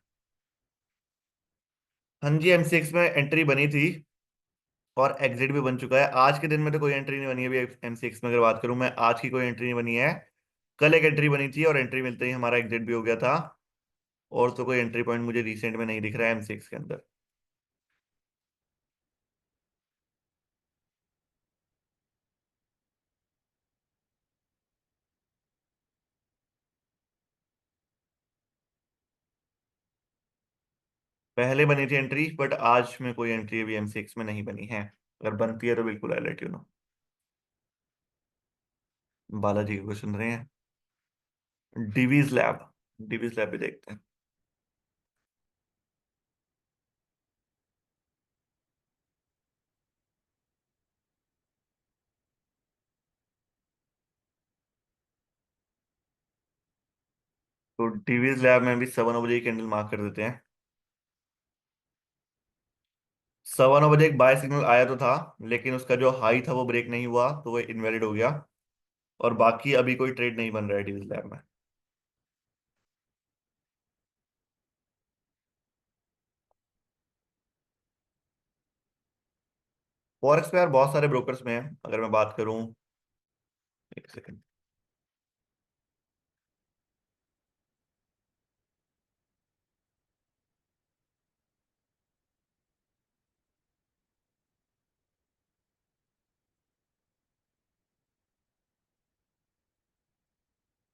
Speaker 7: हाँ जी MCX में एंट्री बनी थी और एग्जिट भी बन चुका है। आज के दिन में तो कोई एंट्री नहीं बनी है अभी MCX में, अगर बात करूं मैं आज की, कोई एंट्री नहीं बनी है। कल एक एंट्री बनी थी और एंट्री मिलते ही हमारा एग्जिट भी हो गया था। और तो कोई एंट्री पॉइंट मुझे रिसेंट में नहीं दिख रहा है MCX के अंदर। पहले बनी थी एंट्री, बट आज में कोई एंट्री अभी MCX में नहीं बनी है। अगर बनती है तो बिल्कुल I let you know. Balaji को सुन रहे हैं? डिवीज लैब, डिवीज लैब भी देखते हैं। तो डिवीज लैब में भी 7 बजे कैंडल मार्क कर देते हैं। 9:15 एक बाय सिग्नल आया तो था, लेकिन उसका जो हाई था वो ब्रेक नहीं हुआ, तो वो इनवैलिड हो गया। और बाकी अभी कोई ट्रेड नहीं बन रहा है डिवीज लैब में। फॉरेक्स पे यार बहुत सारे ब्रोकर्स में है, अगर मैं बात करूं। एक सेकंड।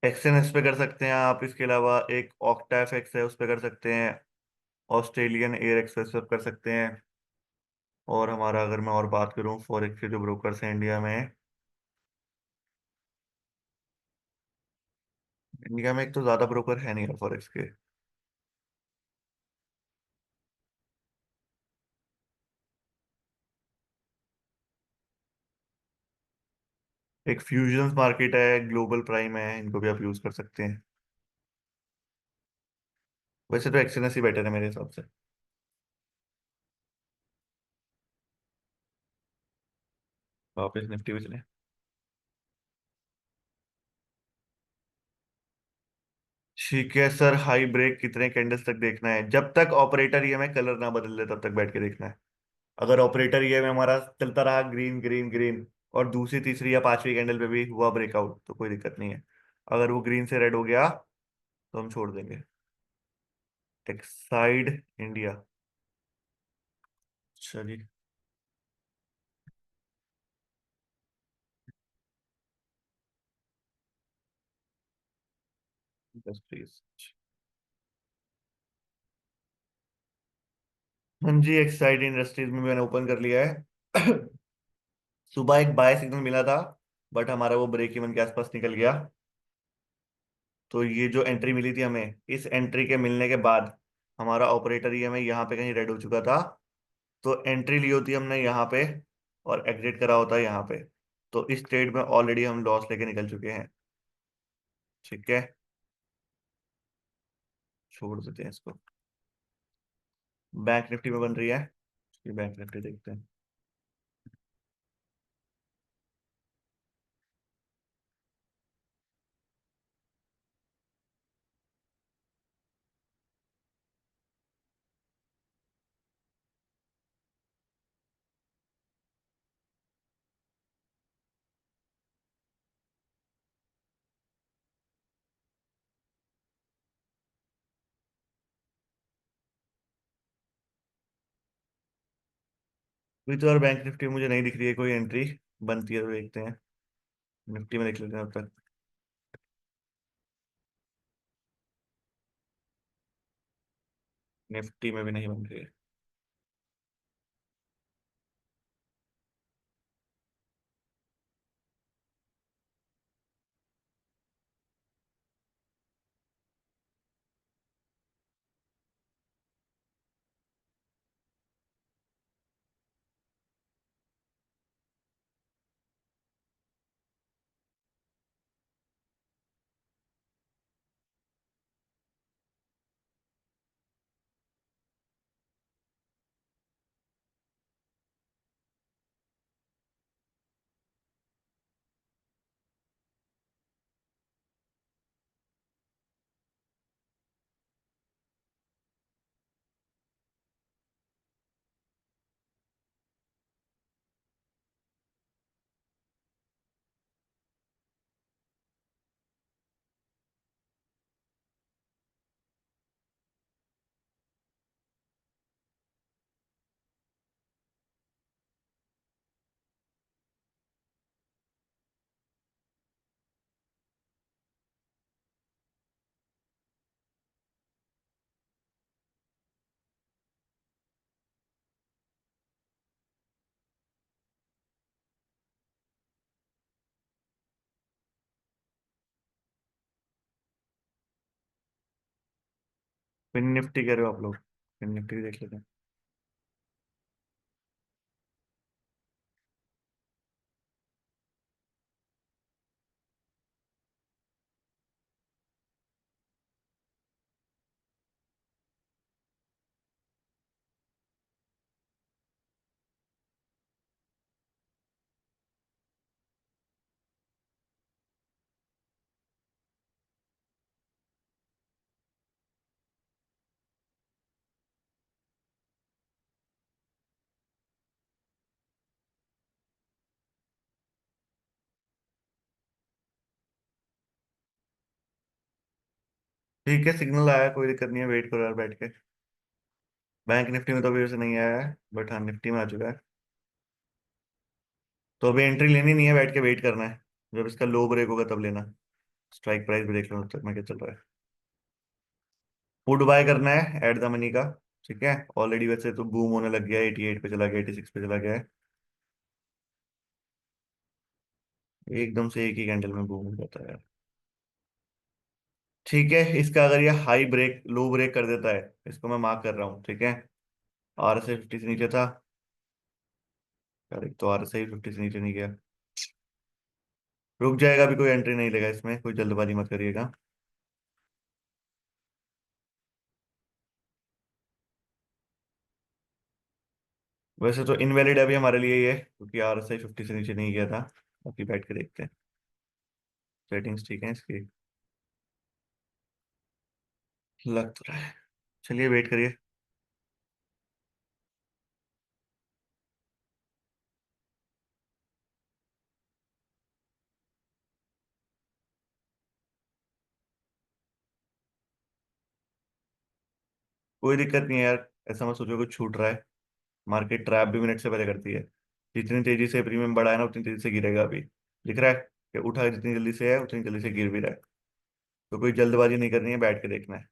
Speaker 7: एक्सएनएस पे कर सकते हैं आप, इसके अलावा एक ऑक्टा एफएक्स है उस पे कर सकते हैं। ऑस्ट्रेलियन एयर एक्सप्रेस पे कर सकते हैं। और हमारा अगर मैं और बात करूं फॉरेक्स के जो ब्रोकर्स हैं इंडिया में, इंडिया में एक तो ज्यादा ब्रोकर है नहीं फॉरेक्स के। एक फ्यूजन मार्केट है, ग्लोबल प्राइम है, इनको भी आप यूज कर सकते हैं। वैसे तो एक्सएनएस ही बेटर है मेरे हिसाब से। वापस निफ्टी पे चले। ठीक है सर, हाई ब्रेक कितने कैंडल्स तक देखना है? जब तक ऑपरेटर ये हमें कलर ना बदल दे तब तक बैठ के देखना है। अगर ऑपरेटर ये में हमारा चलता रहा ग्रीन ग्रीन ग्रीन, और दूसरी तीसरी या पांचवी कैंडल पे भी हुआ ब्रेकआउट, तो कोई दिक्कत नहीं है। अगर वो ग्रीन से रेड हो गया तो हम छोड़ देंगे। टेक्साइड इंडिया, चलिए। बस प्लीज। हाँ जी, एक्साइड इंडस्ट्रीज में मैंने ओपन कर लिया है। सुबह एक बाय सिग्नल मिला था, बट हमारा वो ब्रेक इवन के आसपास निकल गया। तो ये जो एंट्री मिली थी हमें, इस एंट्री के मिलने के बाद हमारा ऑपरेटर ही हमें यहाँ पे कहीं रेड हो चुका था। तो एंट्री ली होती हमने यहाँ पे, और एग्जिट करा होता है यहाँ पे। तो इस ट्रेड में ऑलरेडी हम लॉस लेके निकल चुके हैं। ठीक है, छोड़ देते हैं इसको। बैंक निफ्टी में बन रही है, ये बैंक निफ्टी देखते हैं। अभी तो यार बैंक निफ्टी मुझे नहीं दिख रही है कोई एंट्री बनती है तो देखते हैं। निफ्टी में देख लेते हैं अब तक। निफ्टी में भी नहीं बन रही है। फिर निफ्टी कह रहे हो आप लोग? फिर निफ्टी देख लेते हैं। ठीक है, सिग्नल आया, कोई दिक्कत नहीं है, वेट करो यार बैठ के। बैंक निफ्टी में तो अभी वैसे नहीं आया है, बट हाँ निफ्टी में आ चुका है। तो अभी एंट्री लेनी नहीं है, बैठ के वेट करना है। जब इसका लो ब्रेक होगा तब लेना। स्ट्राइक प्राइस भी देख लो तब तक मैं क्या चल रहा है। पुट बाय करना है एट द मनी का। ठीक है, ऑलरेडी वैसे तो बूम होने लग गया है, 88 पे चला गया, 86 पे चला गया है। एकदम से एक ही कैंडल में बूम हो जाता है यार। ठीक है, इसका अगर ये हाई ब्रेक लो ब्रेक कर देता है, इसको मैं मार्क कर रहा हूँ। ठीक है, आर एस आई 50 से नीचे था यार, एक तो आर एस आई 50 से नीचे नहीं गया। रुक जाएगा, अभी कोई एंट्री नहीं लेगा इसमें, कोई जल्दबाजी मत करिएगा। वैसे तो इनवैलिड अभी हमारे लिए ये है, क्योंकि आर एस आई 50 से नीचे नहीं गया था। बाकी बैठ के देखते हैं। सेटिंग्स ठीक है इसकी। लग तो रहा है। चलिए वेट करिए। कोई दिक्कत नहीं है यार, ऐसा मत सोचो कुछ छूट रहा है। मार्केट ट्रैप भी मिनट से पहले करती है। जितनी तेजी से प्रीमियम बढ़ा है ना, उतनी तेजी से गिरेगा अभी। दिख रहा है कि उठा जितनी जल्दी से है उतनी जल्दी से गिर भी रहा है। तो कोई जल्दबाजी नहीं करनी है, बैठ के देखना है।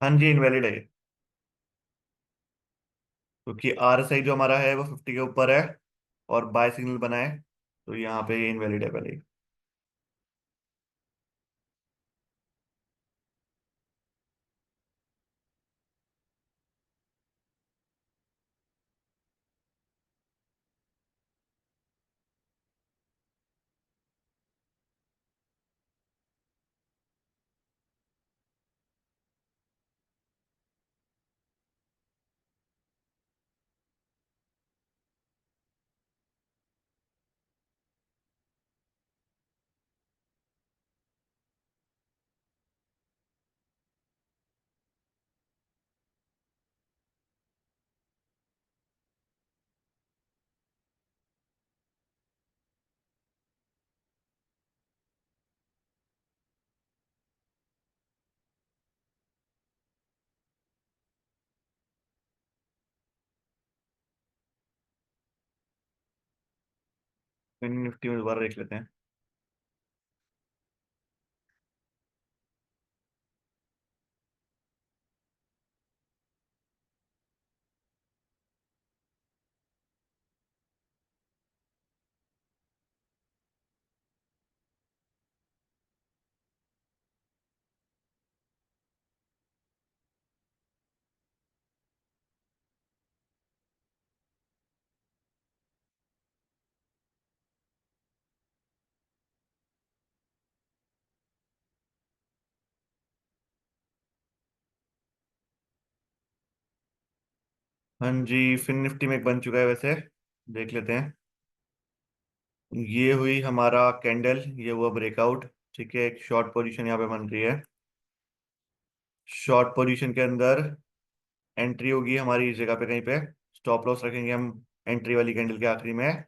Speaker 7: हाँ जी, इनवैलिड है ये। क्योंकि आर एस आई जो हमारा है वो 50 के ऊपर है, और बाय सिग्नल बना है, तो यहाँ पे ये इनवैलिड है पहले ही। फिन निफ्टी में दोबारा देख लेते हैं। हाँ जी, फिन निफ्टी में एक बन चुका है वैसे, देख लेते हैं। ये हुई हमारा कैंडल, ये हुआ ब्रेकआउट। ठीक है, एक शॉर्ट पोजीशन यहाँ पे बन रही है। शॉर्ट पोजीशन के अंदर एंट्री होगी हमारी इस जगह पे कहीं पे। स्टॉप लॉस रखेंगे हम एंट्री वाली कैंडल के आखिरी में।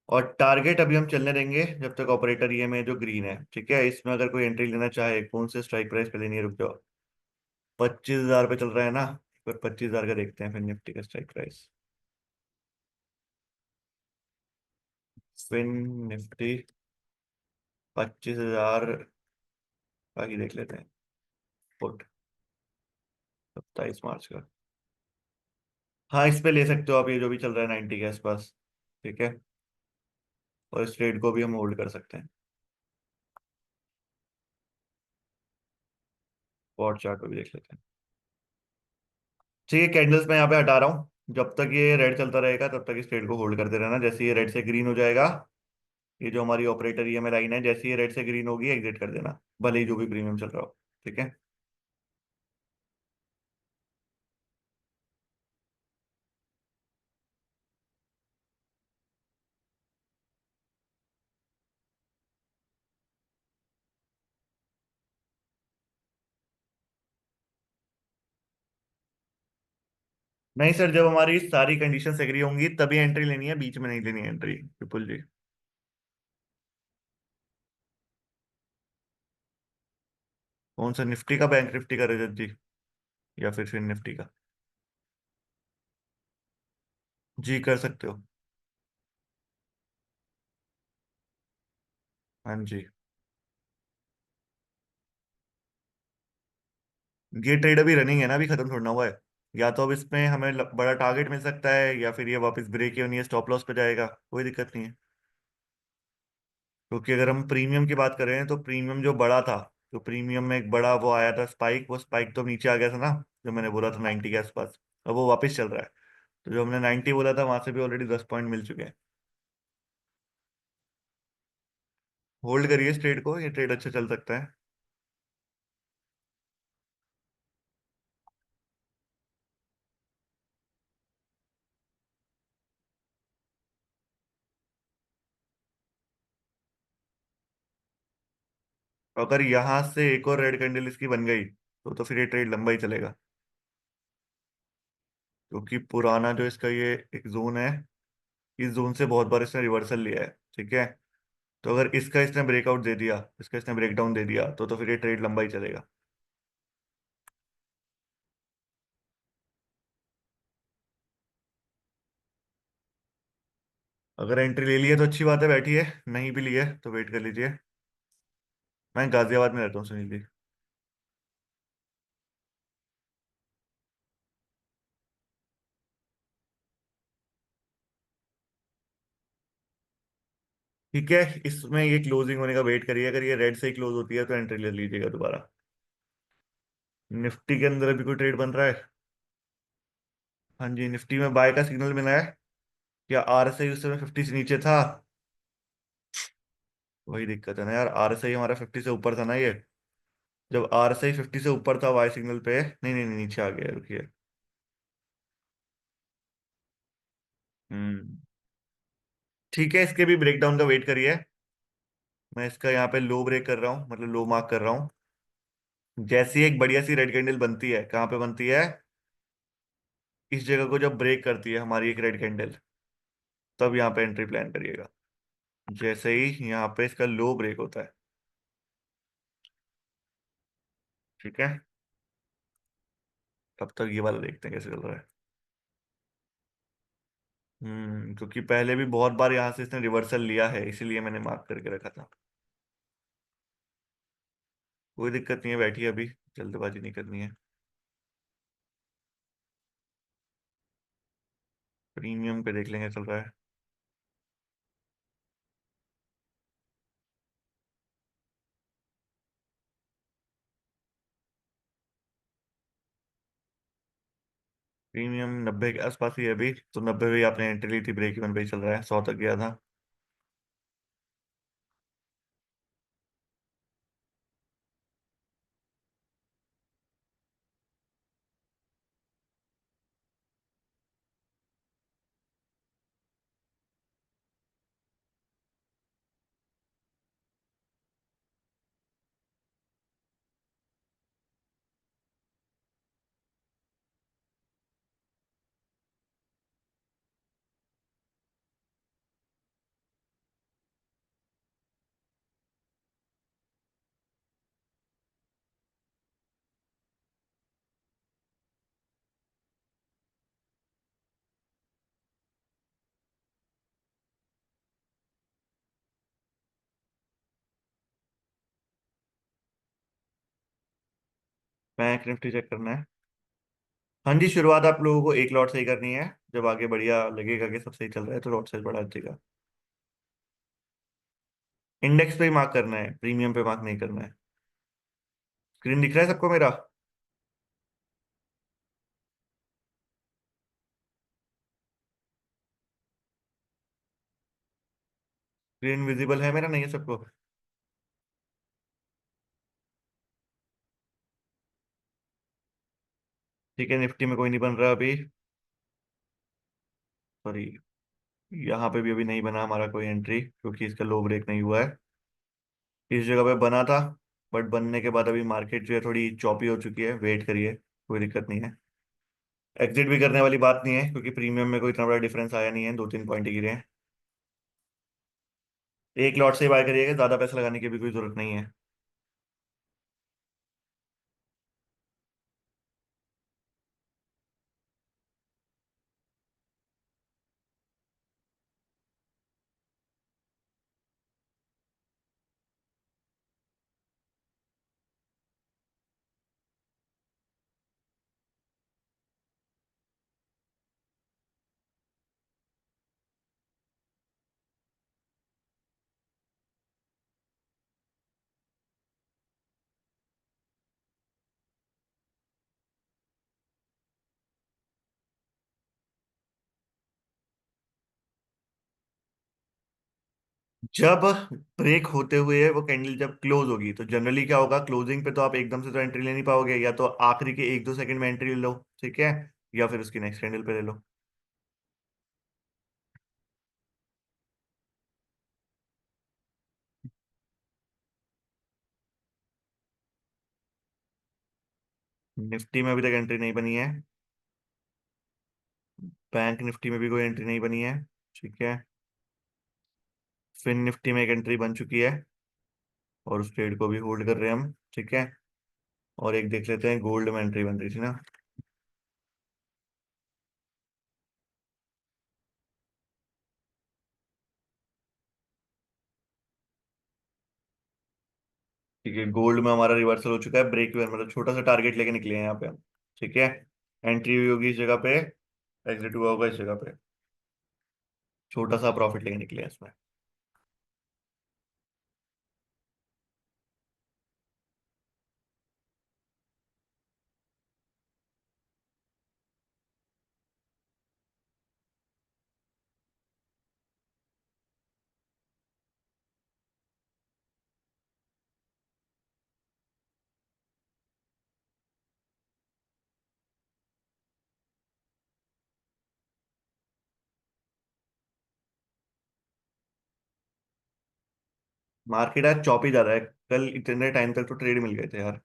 Speaker 7: और टारगेट अभी हम चलने देंगे जब तक ऑपरेटर ईएमए जो ग्रीन है। ठीक है, इसमें अगर कोई एंट्री लेना चाहे, कौन से स्ट्राइक प्राइस पे लेनी है, रुक जाओ। 25,000 पे चल रहा है ना, पर 25,000 का देखते हैं फिर निफ्टी का स्ट्राइक प्राइस। फिन निफ्टी 25,000 बाकी देख लेते हैं। पुट 27 मार्च का। हाँ, इस पे ले सकते हो आप, ये जो भी चल रहा है 90 के आसपास। ठीक है, और इस ट्रेड को भी हम होल्ड कर सकते हैं। स्पॉट चार्ट पे भी देख लेते हैं। ठीक है, कैंडल्स मैं यहाँ पे हटा रहा हूँ। जब तक ये रेड चलता रहेगा तब तक इस ट्रेड को होल्ड करते रहना। जैसे ये रेड से ग्रीन हो जाएगा, ये जो हमारी ऑपरेटर ईएमए लाइन है, जैसे ये रेड से ग्रीन होगी एग्जिट कर देना, भले ही जो भी प्रीमियम चल रहा हो। ठीक है। नहीं सर, जब हमारी सारी कंडीशन एग्री होंगी तभी एंट्री लेनी है, बीच में नहीं लेनी है एंट्री, विपुल जी। कौन सा, निफ्टी का, बैंक निफ्टी का रजत जी, या फिर निफ्टी का? जी कर सकते हो। हाँ जी। ये ट्रेड अभी रनिंग है ना, अभी खत्म थोड़ा ना हुआ है। या तो अब इसमें हमें बड़ा टारगेट मिल सकता है, या फिर ये वापस ब्रेक ही होनी है, स्टॉप लॉस पे जाएगा, कोई दिक्कत नहीं है। क्योंकि अगर हम प्रीमियम की बात करें तो प्रीमियम जो बड़ा था, तो प्रीमियम में एक बड़ा वो आया था स्पाइक, वो स्पाइक तो नीचे आ गया था ना, जो मैंने बोला था 90 के आसपास। अब वो वापस चल रहा है। तो जो हमने 90 बोला था वहां से भी ऑलरेडी 10 पॉइंट मिल चुके हैं। होल्ड करिए इस ट्रेड को, ये ट्रेड अच्छा चल सकता है। अगर यहाँ से एक और रेड कैंडल इसकी बन गई तो फिर ये ट्रेड लंबा ही चलेगा। क्योंकि पुराना जो इसका ये एक जोन है, इस जोन से बहुत बार इसने रिवर्सल लिया है। ठीक है, तो अगर इसका इसने ब्रेकआउट दे दिया, इसका इसने ब्रेकडाउन दे दिया, तो फिर ये ट्रेड लंबा ही चलेगा। अगर एंट्री ले ली है तो अच्छी बात है, बैठिए। नहीं भी ली है तो वेट कर लीजिए। मैं गाजियाबाद में रहता हूँ सुनील जी। ठीक है, इसमें ये क्लोजिंग होने का वेट करिए, अगर ये रेड से ही क्लोज होती है तो एंट्री ले लीजिएगा दोबारा। निफ्टी के अंदर अभी कोई ट्रेड बन रहा है? हाँ जी, निफ्टी में बाय का सिग्नल मिला है। क्या आरएसआई उस समय 50 से नीचे था? वही दिक्कत है ना यार, आरएसआई हमारा 50 से ऊपर था ना ये। जब आरएसआई 50 से ऊपर था वाई सिग्नल पे, नहीं नहीं नहीं, नीचे आ गया, रुकिए। हम्म। ठीक है, इसके भी ब्रेकडाउन का वेट करिए। मैं इसका यहाँ पे लो ब्रेक कर रहा हूँ, मतलब लो मार्क कर रहा हूँ। जैसी एक बढ़िया सी रेड कैंडल बनती है, कहाँ पे बनती है, इस जगह को जब ब्रेक करती है हमारी एक रेड कैंडल, तब यहाँ पे एंट्री प्लान करिएगा। जैसे ही यहाँ पे इसका लो ब्रेक होता है। ठीक है, तब तक ये वाला देखते हैं कैसे चल रहा है। क्योंकि पहले भी बहुत बार यहाँ से इसने रिवर्सल लिया है, इसीलिए मैंने मार्क करके रखा था। कोई दिक्कत नहीं है, बैठिए, अभी जल्दबाजी नहीं करनी है। प्रीमियम पे देख लेंगे चल रहा है। प्रीमियम 90 के आसपास ही है अभी, तो 90 पे ही आपने एंट्री ली थी, ब्रेक इवन पे ही चल रहा है, 100 तक गया था। बैंक निफ्टी चेक करना है। हाँ जी, शुरुआत आप लोगों को एक लॉट से ही करनी है। जब आगे बढ़िया लगेगा कि सब सही चल रहा है तो लॉट साइज बढ़ा देगा। इंडेक्स पे ही मार्क करना है, प्रीमियम पे मार्क नहीं करना है। स्क्रीन दिख रहा है सबको मेरा? स्क्रीन विजिबल है मेरा, नहीं है सबको? ठीक है, निफ्टी में कोई नहीं बन रहा अभी। सॉरी, यहाँ पे भी अभी नहीं बना हमारा कोई एंट्री, क्योंकि इसका लो ब्रेक नहीं हुआ है। इस जगह पे बना था, बट बनने के बाद अभी मार्केट जो है थोड़ी चॉपी हो चुकी है, वेट करिए, कोई दिक्कत नहीं है। एग्जिट भी करने वाली बात नहीं है, क्योंकि प्रीमियम में कोई इतना बड़ा डिफरेंस आया नहीं है, 2-3 पॉइंट ही गिरे हैं। एक लॉट से ही बाय करिएगा, ज्यादा पैसा लगाने की भी कोई जरूरत नहीं है। जब ब्रेक होते हुए वो कैंडल जब क्लोज होगी, तो जनरली क्या होगा, क्लोजिंग पे तो आप एकदम से तो एंट्री ले नहीं पाओगे, या तो आखिरी के 1-2 सेकंड में एंट्री ले लो, ठीक है, या फिर उसकी नेक्स्ट कैंडल पे ले लो। निफ्टी में अभी तक एंट्री नहीं बनी है। बैंक निफ्टी में भी कोई एंट्री नहीं बनी है, ठीक है। फिन निफ्टी में एक एंट्री बन चुकी है, और उस ट्रेड को भी होल्ड कर रहे हैं हम, ठीक है। और एक देख लेते हैं, गोल्ड में एंट्री बन रही थी ना। ठीक है, गोल्ड में हमारा रिवर्सल हो चुका है, ब्रेक इवन मतलब छोटा सा टारगेट लेके निकले हैं यहाँ पे हम, ठीक है। एंट्री हुई होगी इस जगह पे, एग्जिट हुआ होगा इस जगह पे, छोटा सा प्रॉफिट लेके निकले हैं इसमें। मार्केट आज चौपी ज्यादा है, कल इतने टाइम तक तो ट्रेड मिल गए थे यार,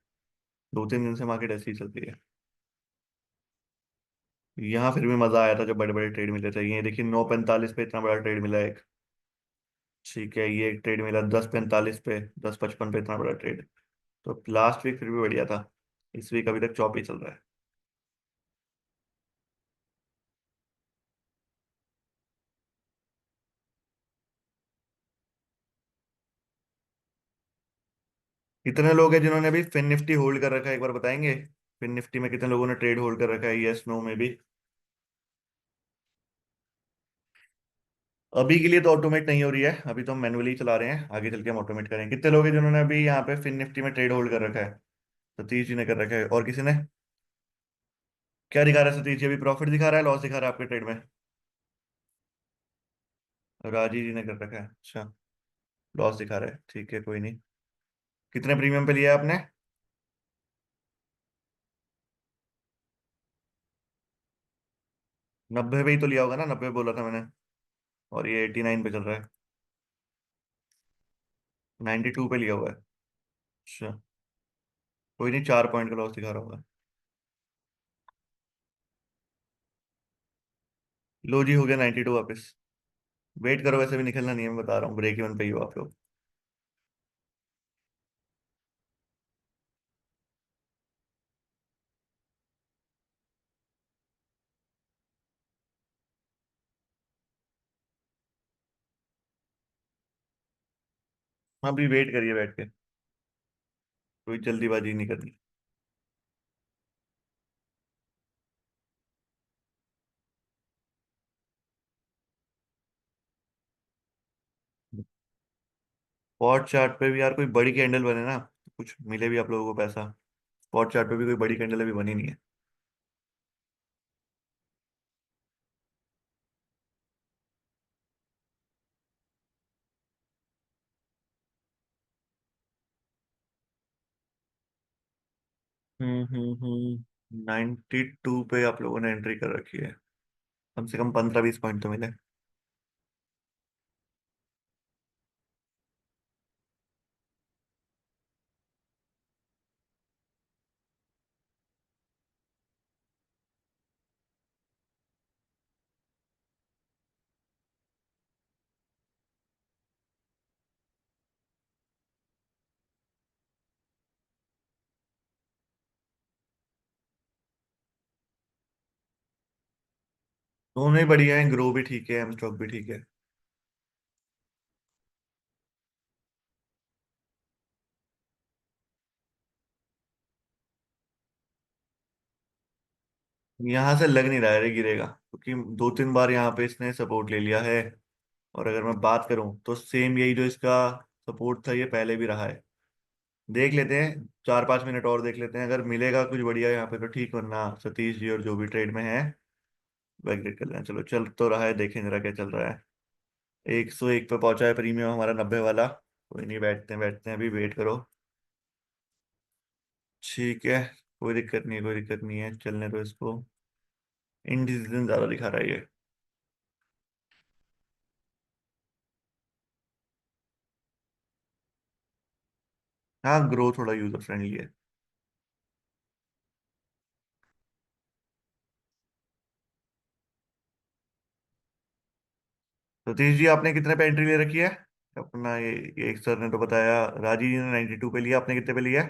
Speaker 7: 2-3 दिन से मार्केट ऐसी ही चलती है। यहाँ फिर भी मजा आया था जब बड़े बड़े ट्रेड मिले थे, ये देखिए 9:45 पे इतना बड़ा ट्रेड मिला एक, ठीक है। ये एक ट्रेड मिला 10:45 पे, 10:55 पे इतना बड़ा ट्रेड। तो लास्ट वीक फिर भी बढ़िया था, इस वीक अभी तक चौपी चल रहा है। कितने लोग हैं जिन्होंने अभी फिन निफ्टी होल्ड कर रखा है, एक बार बताएंगे? फिन निफ्टी में कितने लोगों ने ट्रेड होल्ड कर रखा है, यस नो में भी? अभी के लिए तो ऑटोमेट नहीं हो रही है, अभी तो हम मैनुअली चला रहे हैं, आगे चल के हम ऑटोमेट करेंगे। कितने लोग हैं जिन्होंने अभी यहाँ पे फिन निफ्टी में ट्रेड होल्ड कर रखा है? सतीश जी ने कर रखा है, और किसी ने? क्या दिखा रहा है सतीश जी, अभी प्रॉफिट दिखा रहा है, लॉस दिखा रहा है आपके ट्रेड में? राजी जी ने कर रखा है, अच्छा। लॉस दिखा रहा है, ठीक है, कोई नहीं। कितने प्रीमियम पे लिया है आपने? 90 पे ही तो लिया होगा ना, 90 बोला था मैंने। और ये 89 पे चल रहा है। 92 पे लिया हुआ है, अच्छा। कोई नहीं, 4 पॉइंट का लॉस दिखा रहा होगा। लो जी, हो गया 92 वापस। वेट करो, वैसे भी निकलना नहीं है, मैं बता रहा हूँ, ब्रेक इवन पे ही हो आप लोग। अभी वेट करिए बैठ के, कोई जल्दीबाजी नहीं करनी। स्पॉट चार्ट पे भी यार कोई बड़ी कैंडल बने ना, तो कुछ मिले भी आप लोगों को पैसा। स्पॉट चार्ट पे भी कोई बड़ी कैंडल अभी बनी नहीं है। हम्म। 92 पे आप लोगों ने एंट्री कर रखी है, कम से कम 15-20 पॉइंट तो मिले। दोनों ही बढ़िया है, ग्रो भी ठीक है, एम स्टॉक भी ठीक है। यहाँ से लग नहीं रहा है रे गिरेगा, क्योंकि 2-3 बार यहाँ पे इसने सपोर्ट ले लिया है। और अगर मैं बात करूं तो सेम यही जो इसका सपोर्ट था, ये पहले भी रहा है। देख लेते हैं, 4-5 मिनट और देख लेते हैं, अगर मिलेगा कुछ बढ़िया यहाँ पे तो ठीक, वरना सतीश जी और जो भी ट्रेड में है वैलिडेट कर लेना। चलो, चल तो रहा है, देखें जरा क्या चल रहा है। 101 पे पहुंचा है प्रीमियम हमारा, 90 वाला। कोई नहीं, बैठते हैं बैठते हैं, अभी वेट करो। ठीक है, कोई दिक्कत नहीं है, कोई दिक्कत नहीं है, चलने दो इसको। इनडिसीजन ज्यादा दिखा रहा है ये। हाँ, ग्रो थोड़ा यूजर फ्रेंडली है। सतीश जी, आपने कितने पे एंट्री ले रखी है अपना? ये एक सर ने तो बताया, राजीव जी ने 92 पे लिया, आपने कितने पे लिया?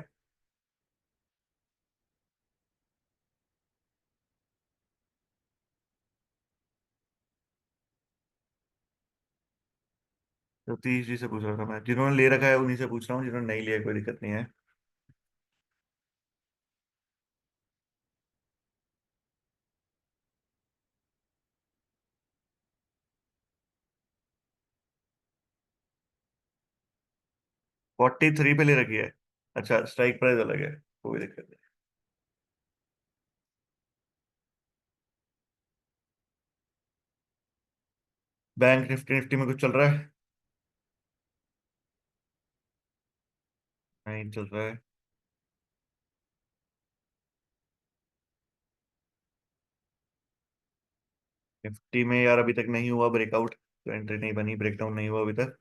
Speaker 7: सतीश जी से पूछ रहा था मैं, जिन्होंने ले रखा है उन्हीं से पूछ रहा हूँ, जिन्होंने नहीं लिया कोई दिक्कत नहीं है। 43 पे ले रखी है, अच्छा, स्ट्राइक प्राइस अलग है, कोई दिक्कत नहीं। बैंक निफ्टी निफ्टी में कुछ चल रहा है? नहीं चल रहा है। निफ्टी में यार अभी तक नहीं हुआ ब्रेकआउट, तो एंट्री नहीं बनी, ब्रेकडाउन नहीं हुआ अभी तक।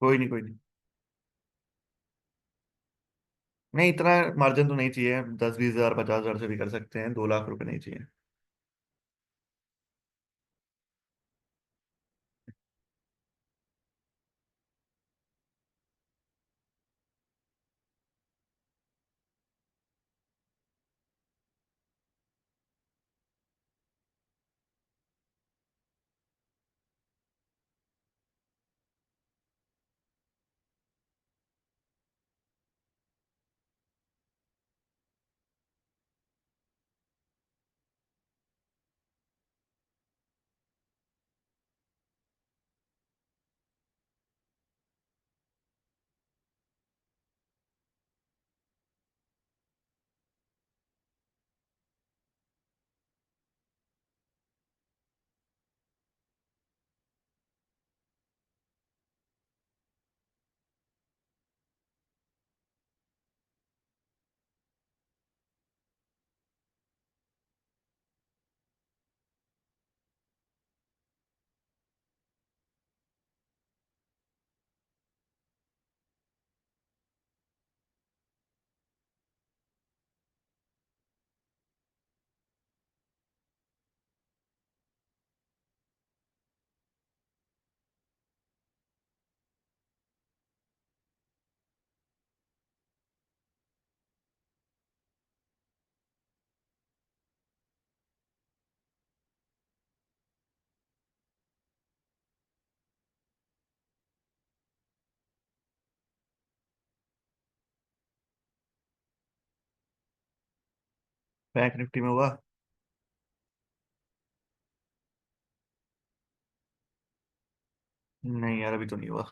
Speaker 7: कोई नहीं, कोई नहीं। नहीं, इतना मार्जिन तो नहीं चाहिए, 10-20 हजार, 50 हजार से भी कर सकते हैं, 2 लाख रुपए नहीं चाहिए। बैंक निफ्टी में हुआ? नहीं यार, अभी तो नहीं हुआ।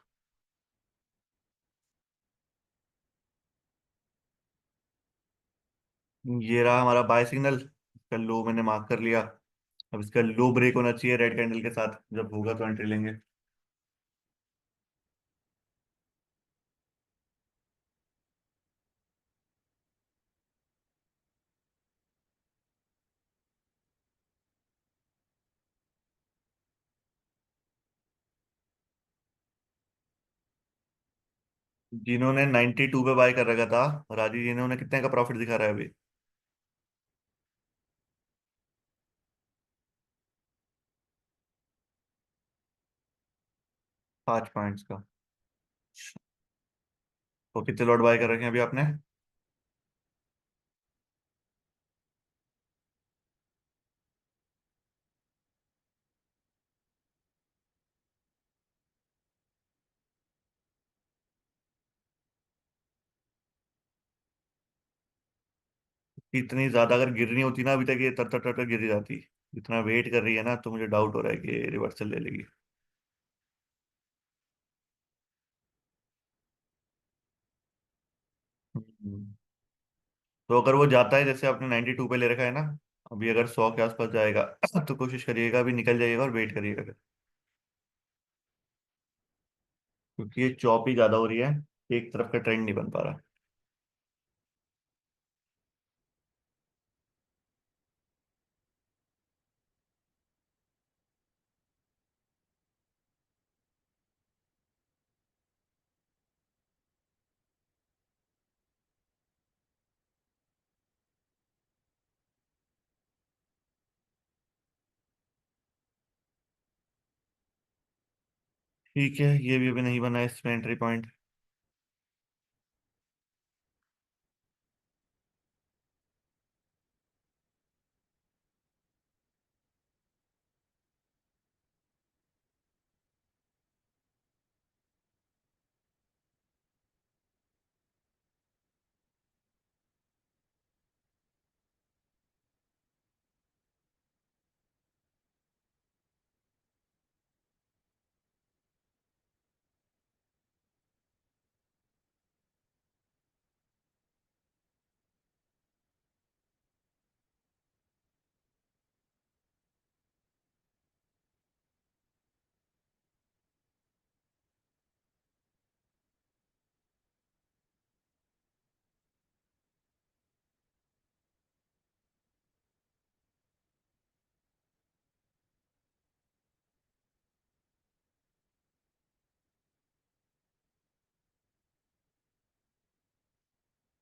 Speaker 7: ये रहा हमारा बाय सिग्नल, इसका लो मैंने मार्क कर लिया। अब इसका लो ब्रेक होना चाहिए रेड कैंडल के साथ, जब होगा तो एंट्री लेंगे। जिन्होंने 92 पे बाय कर रखा था, राजीव जी ने, उन्हें कितने का प्रॉफिट दिखा रहा है अभी? 5 पॉइंट्स का। तो कितने लॉट बाय कर रखे हैं अभी आपने? इतनी ज्यादा अगर गिरनी होती ना अभी तक, ये तर तर तर तर गिर जाती। इतना वेट कर रही है ना, तो मुझे डाउट हो रहा है कि रिवर्सल ले लेगी। हम्म। तो अगर वो जाता है, जैसे आपने 92 पे ले रखा है ना, अभी अगर 100 के आसपास जाएगा तो कोशिश करिएगा अभी निकल जाइएगा और वेट करिएगा फिर। क्योंकि ये चौप ही ज्यादा हो रही है, एक तरफ का ट्रेंड नहीं बन पा रहा। ठीक है, ये भी अभी नहीं बना है इसमें एंट्री पॉइंट।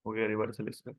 Speaker 7: हो गया रिवर्सल इसका।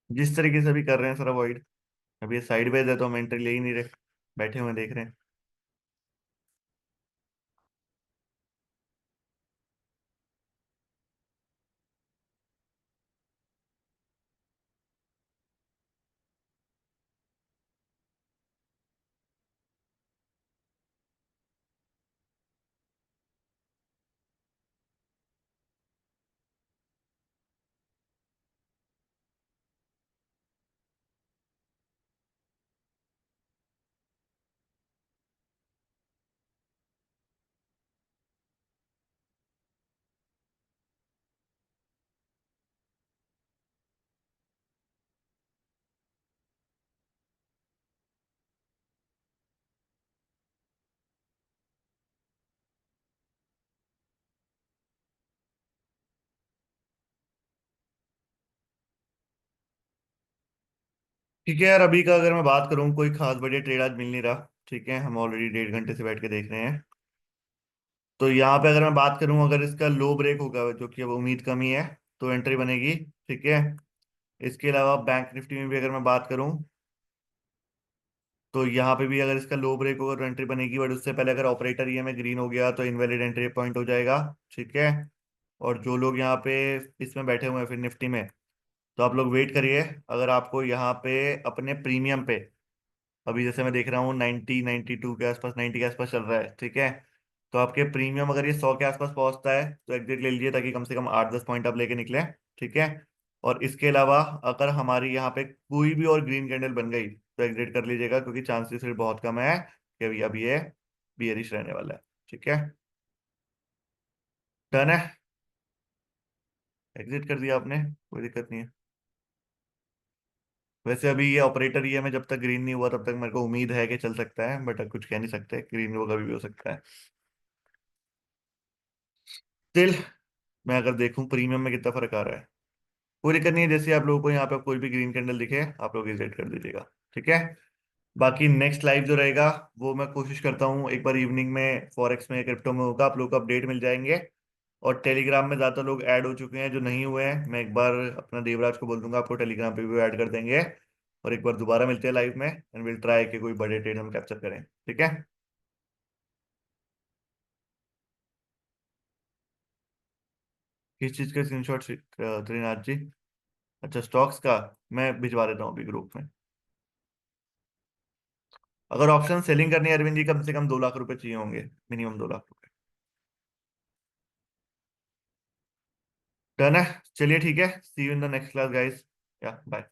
Speaker 7: जिस तरीके से अभी कर रहे हैं सर अवॉइड, अब ये साइड वेज है तो हम एंट्री ले ही नहीं रहे, बैठे हुए देख रहे हैं। ठीक है यार, अभी का अगर मैं बात करूँ कोई खास बढ़िया ट्रेड आज मिल नहीं रहा। ठीक है, हम ऑलरेडी 1.5 घंटे से बैठ के देख रहे हैं। तो यहाँ पे अगर मैं बात करूँ, अगर इसका लो ब्रेक होगा जो कि अब उम्मीद कम ही है, तो एंट्री बनेगी। ठीक है, इसके अलावा बैंक निफ्टी में भी अगर मैं बात करूँ, तो यहाँ पे भी अगर इसका लो ब्रेक होगा तो एंट्री बनेगी, बट उससे पहले अगर ऑपरेटर ई में ग्रीन हो गया तो इनवैलिड एंट्री पॉइंट हो जाएगा। ठीक है, और जो लोग यहाँ पे इसमें बैठे हुए हैं फिर निफ्टी में, तो आप लोग वेट करिए। अगर आपको यहाँ पे अपने प्रीमियम पे, अभी जैसे मैं देख रहा हूँ 92 के आसपास, 90 के आसपास चल रहा है। ठीक है, तो आपके प्रीमियम अगर ये 100 के आसपास पहुंचता है तो एग्जिट ले लीजिए, ताकि कम से कम 8-10 पॉइंट आप लेके निकले। ठीक है, और इसके अलावा अगर हमारी यहाँ पे कोई भी और ग्रीन कैंडल बन गई तो एग्जिट कर लीजिएगा, क्योंकि चांसेस फिर बहुत कम है कि अभी ये बियरिश रहने वाला है। ठीक है, डन है, एग्जिट कर दिया आपने, कोई दिक्कत नहीं है। वैसे अभी ये ऑपरेटर ये में जब तक ग्रीन नहीं हुआ तब तक मेरे को उम्मीद है कि चल सकता है, बट कुछ कह नहीं सकते, ग्रीन वो कभी भी हो सकता है। स्टिल मैं अगर देखूं प्रीमियम में कितना फर्क आ रहा है, कोई दिक्कत नहीं है। जैसे आप लोगों को यहाँ पे कोई भी ग्रीन कैंडल दिखे आप लोग एग्जिट कर दीजिएगा। ठीक है, बाकी नेक्स्ट लाइव जो रहेगा वो मैं कोशिश करता हूँ एक बार इवनिंग में फॉरेक्स में क्रिप्टो में होगा, आप लोग को अपडेट मिल जाएंगे। और टेलीग्राम में ज्यादा लोग ऐड हो चुके हैं, जो नहीं हुए हैं मैं एक बार अपना देवराज को बोल दूंगा आपको टेलीग्राम पे भी ऐड कर देंगे। और एक बार दोबारा मिलते हैं लाइव में, एंड विल ट्राई कि कोई बड़े ट्रेड हम कैप्चर करें। ठीक है, किस चीज का स्क्रीनशॉट त्रिनाथ जी? अच्छा, स्टॉक्स का मैं भिजवा देता हूँ अभी ग्रुप में। अगर ऑप्शन सेलिंग करनी है अरविंद जी, कम से कम 2 लाख रुपए चाहिए होंगे, मिनिमम 2 लाख रुपए। डन है, चलिए ठीक है, see you in the next class guys, या बाय।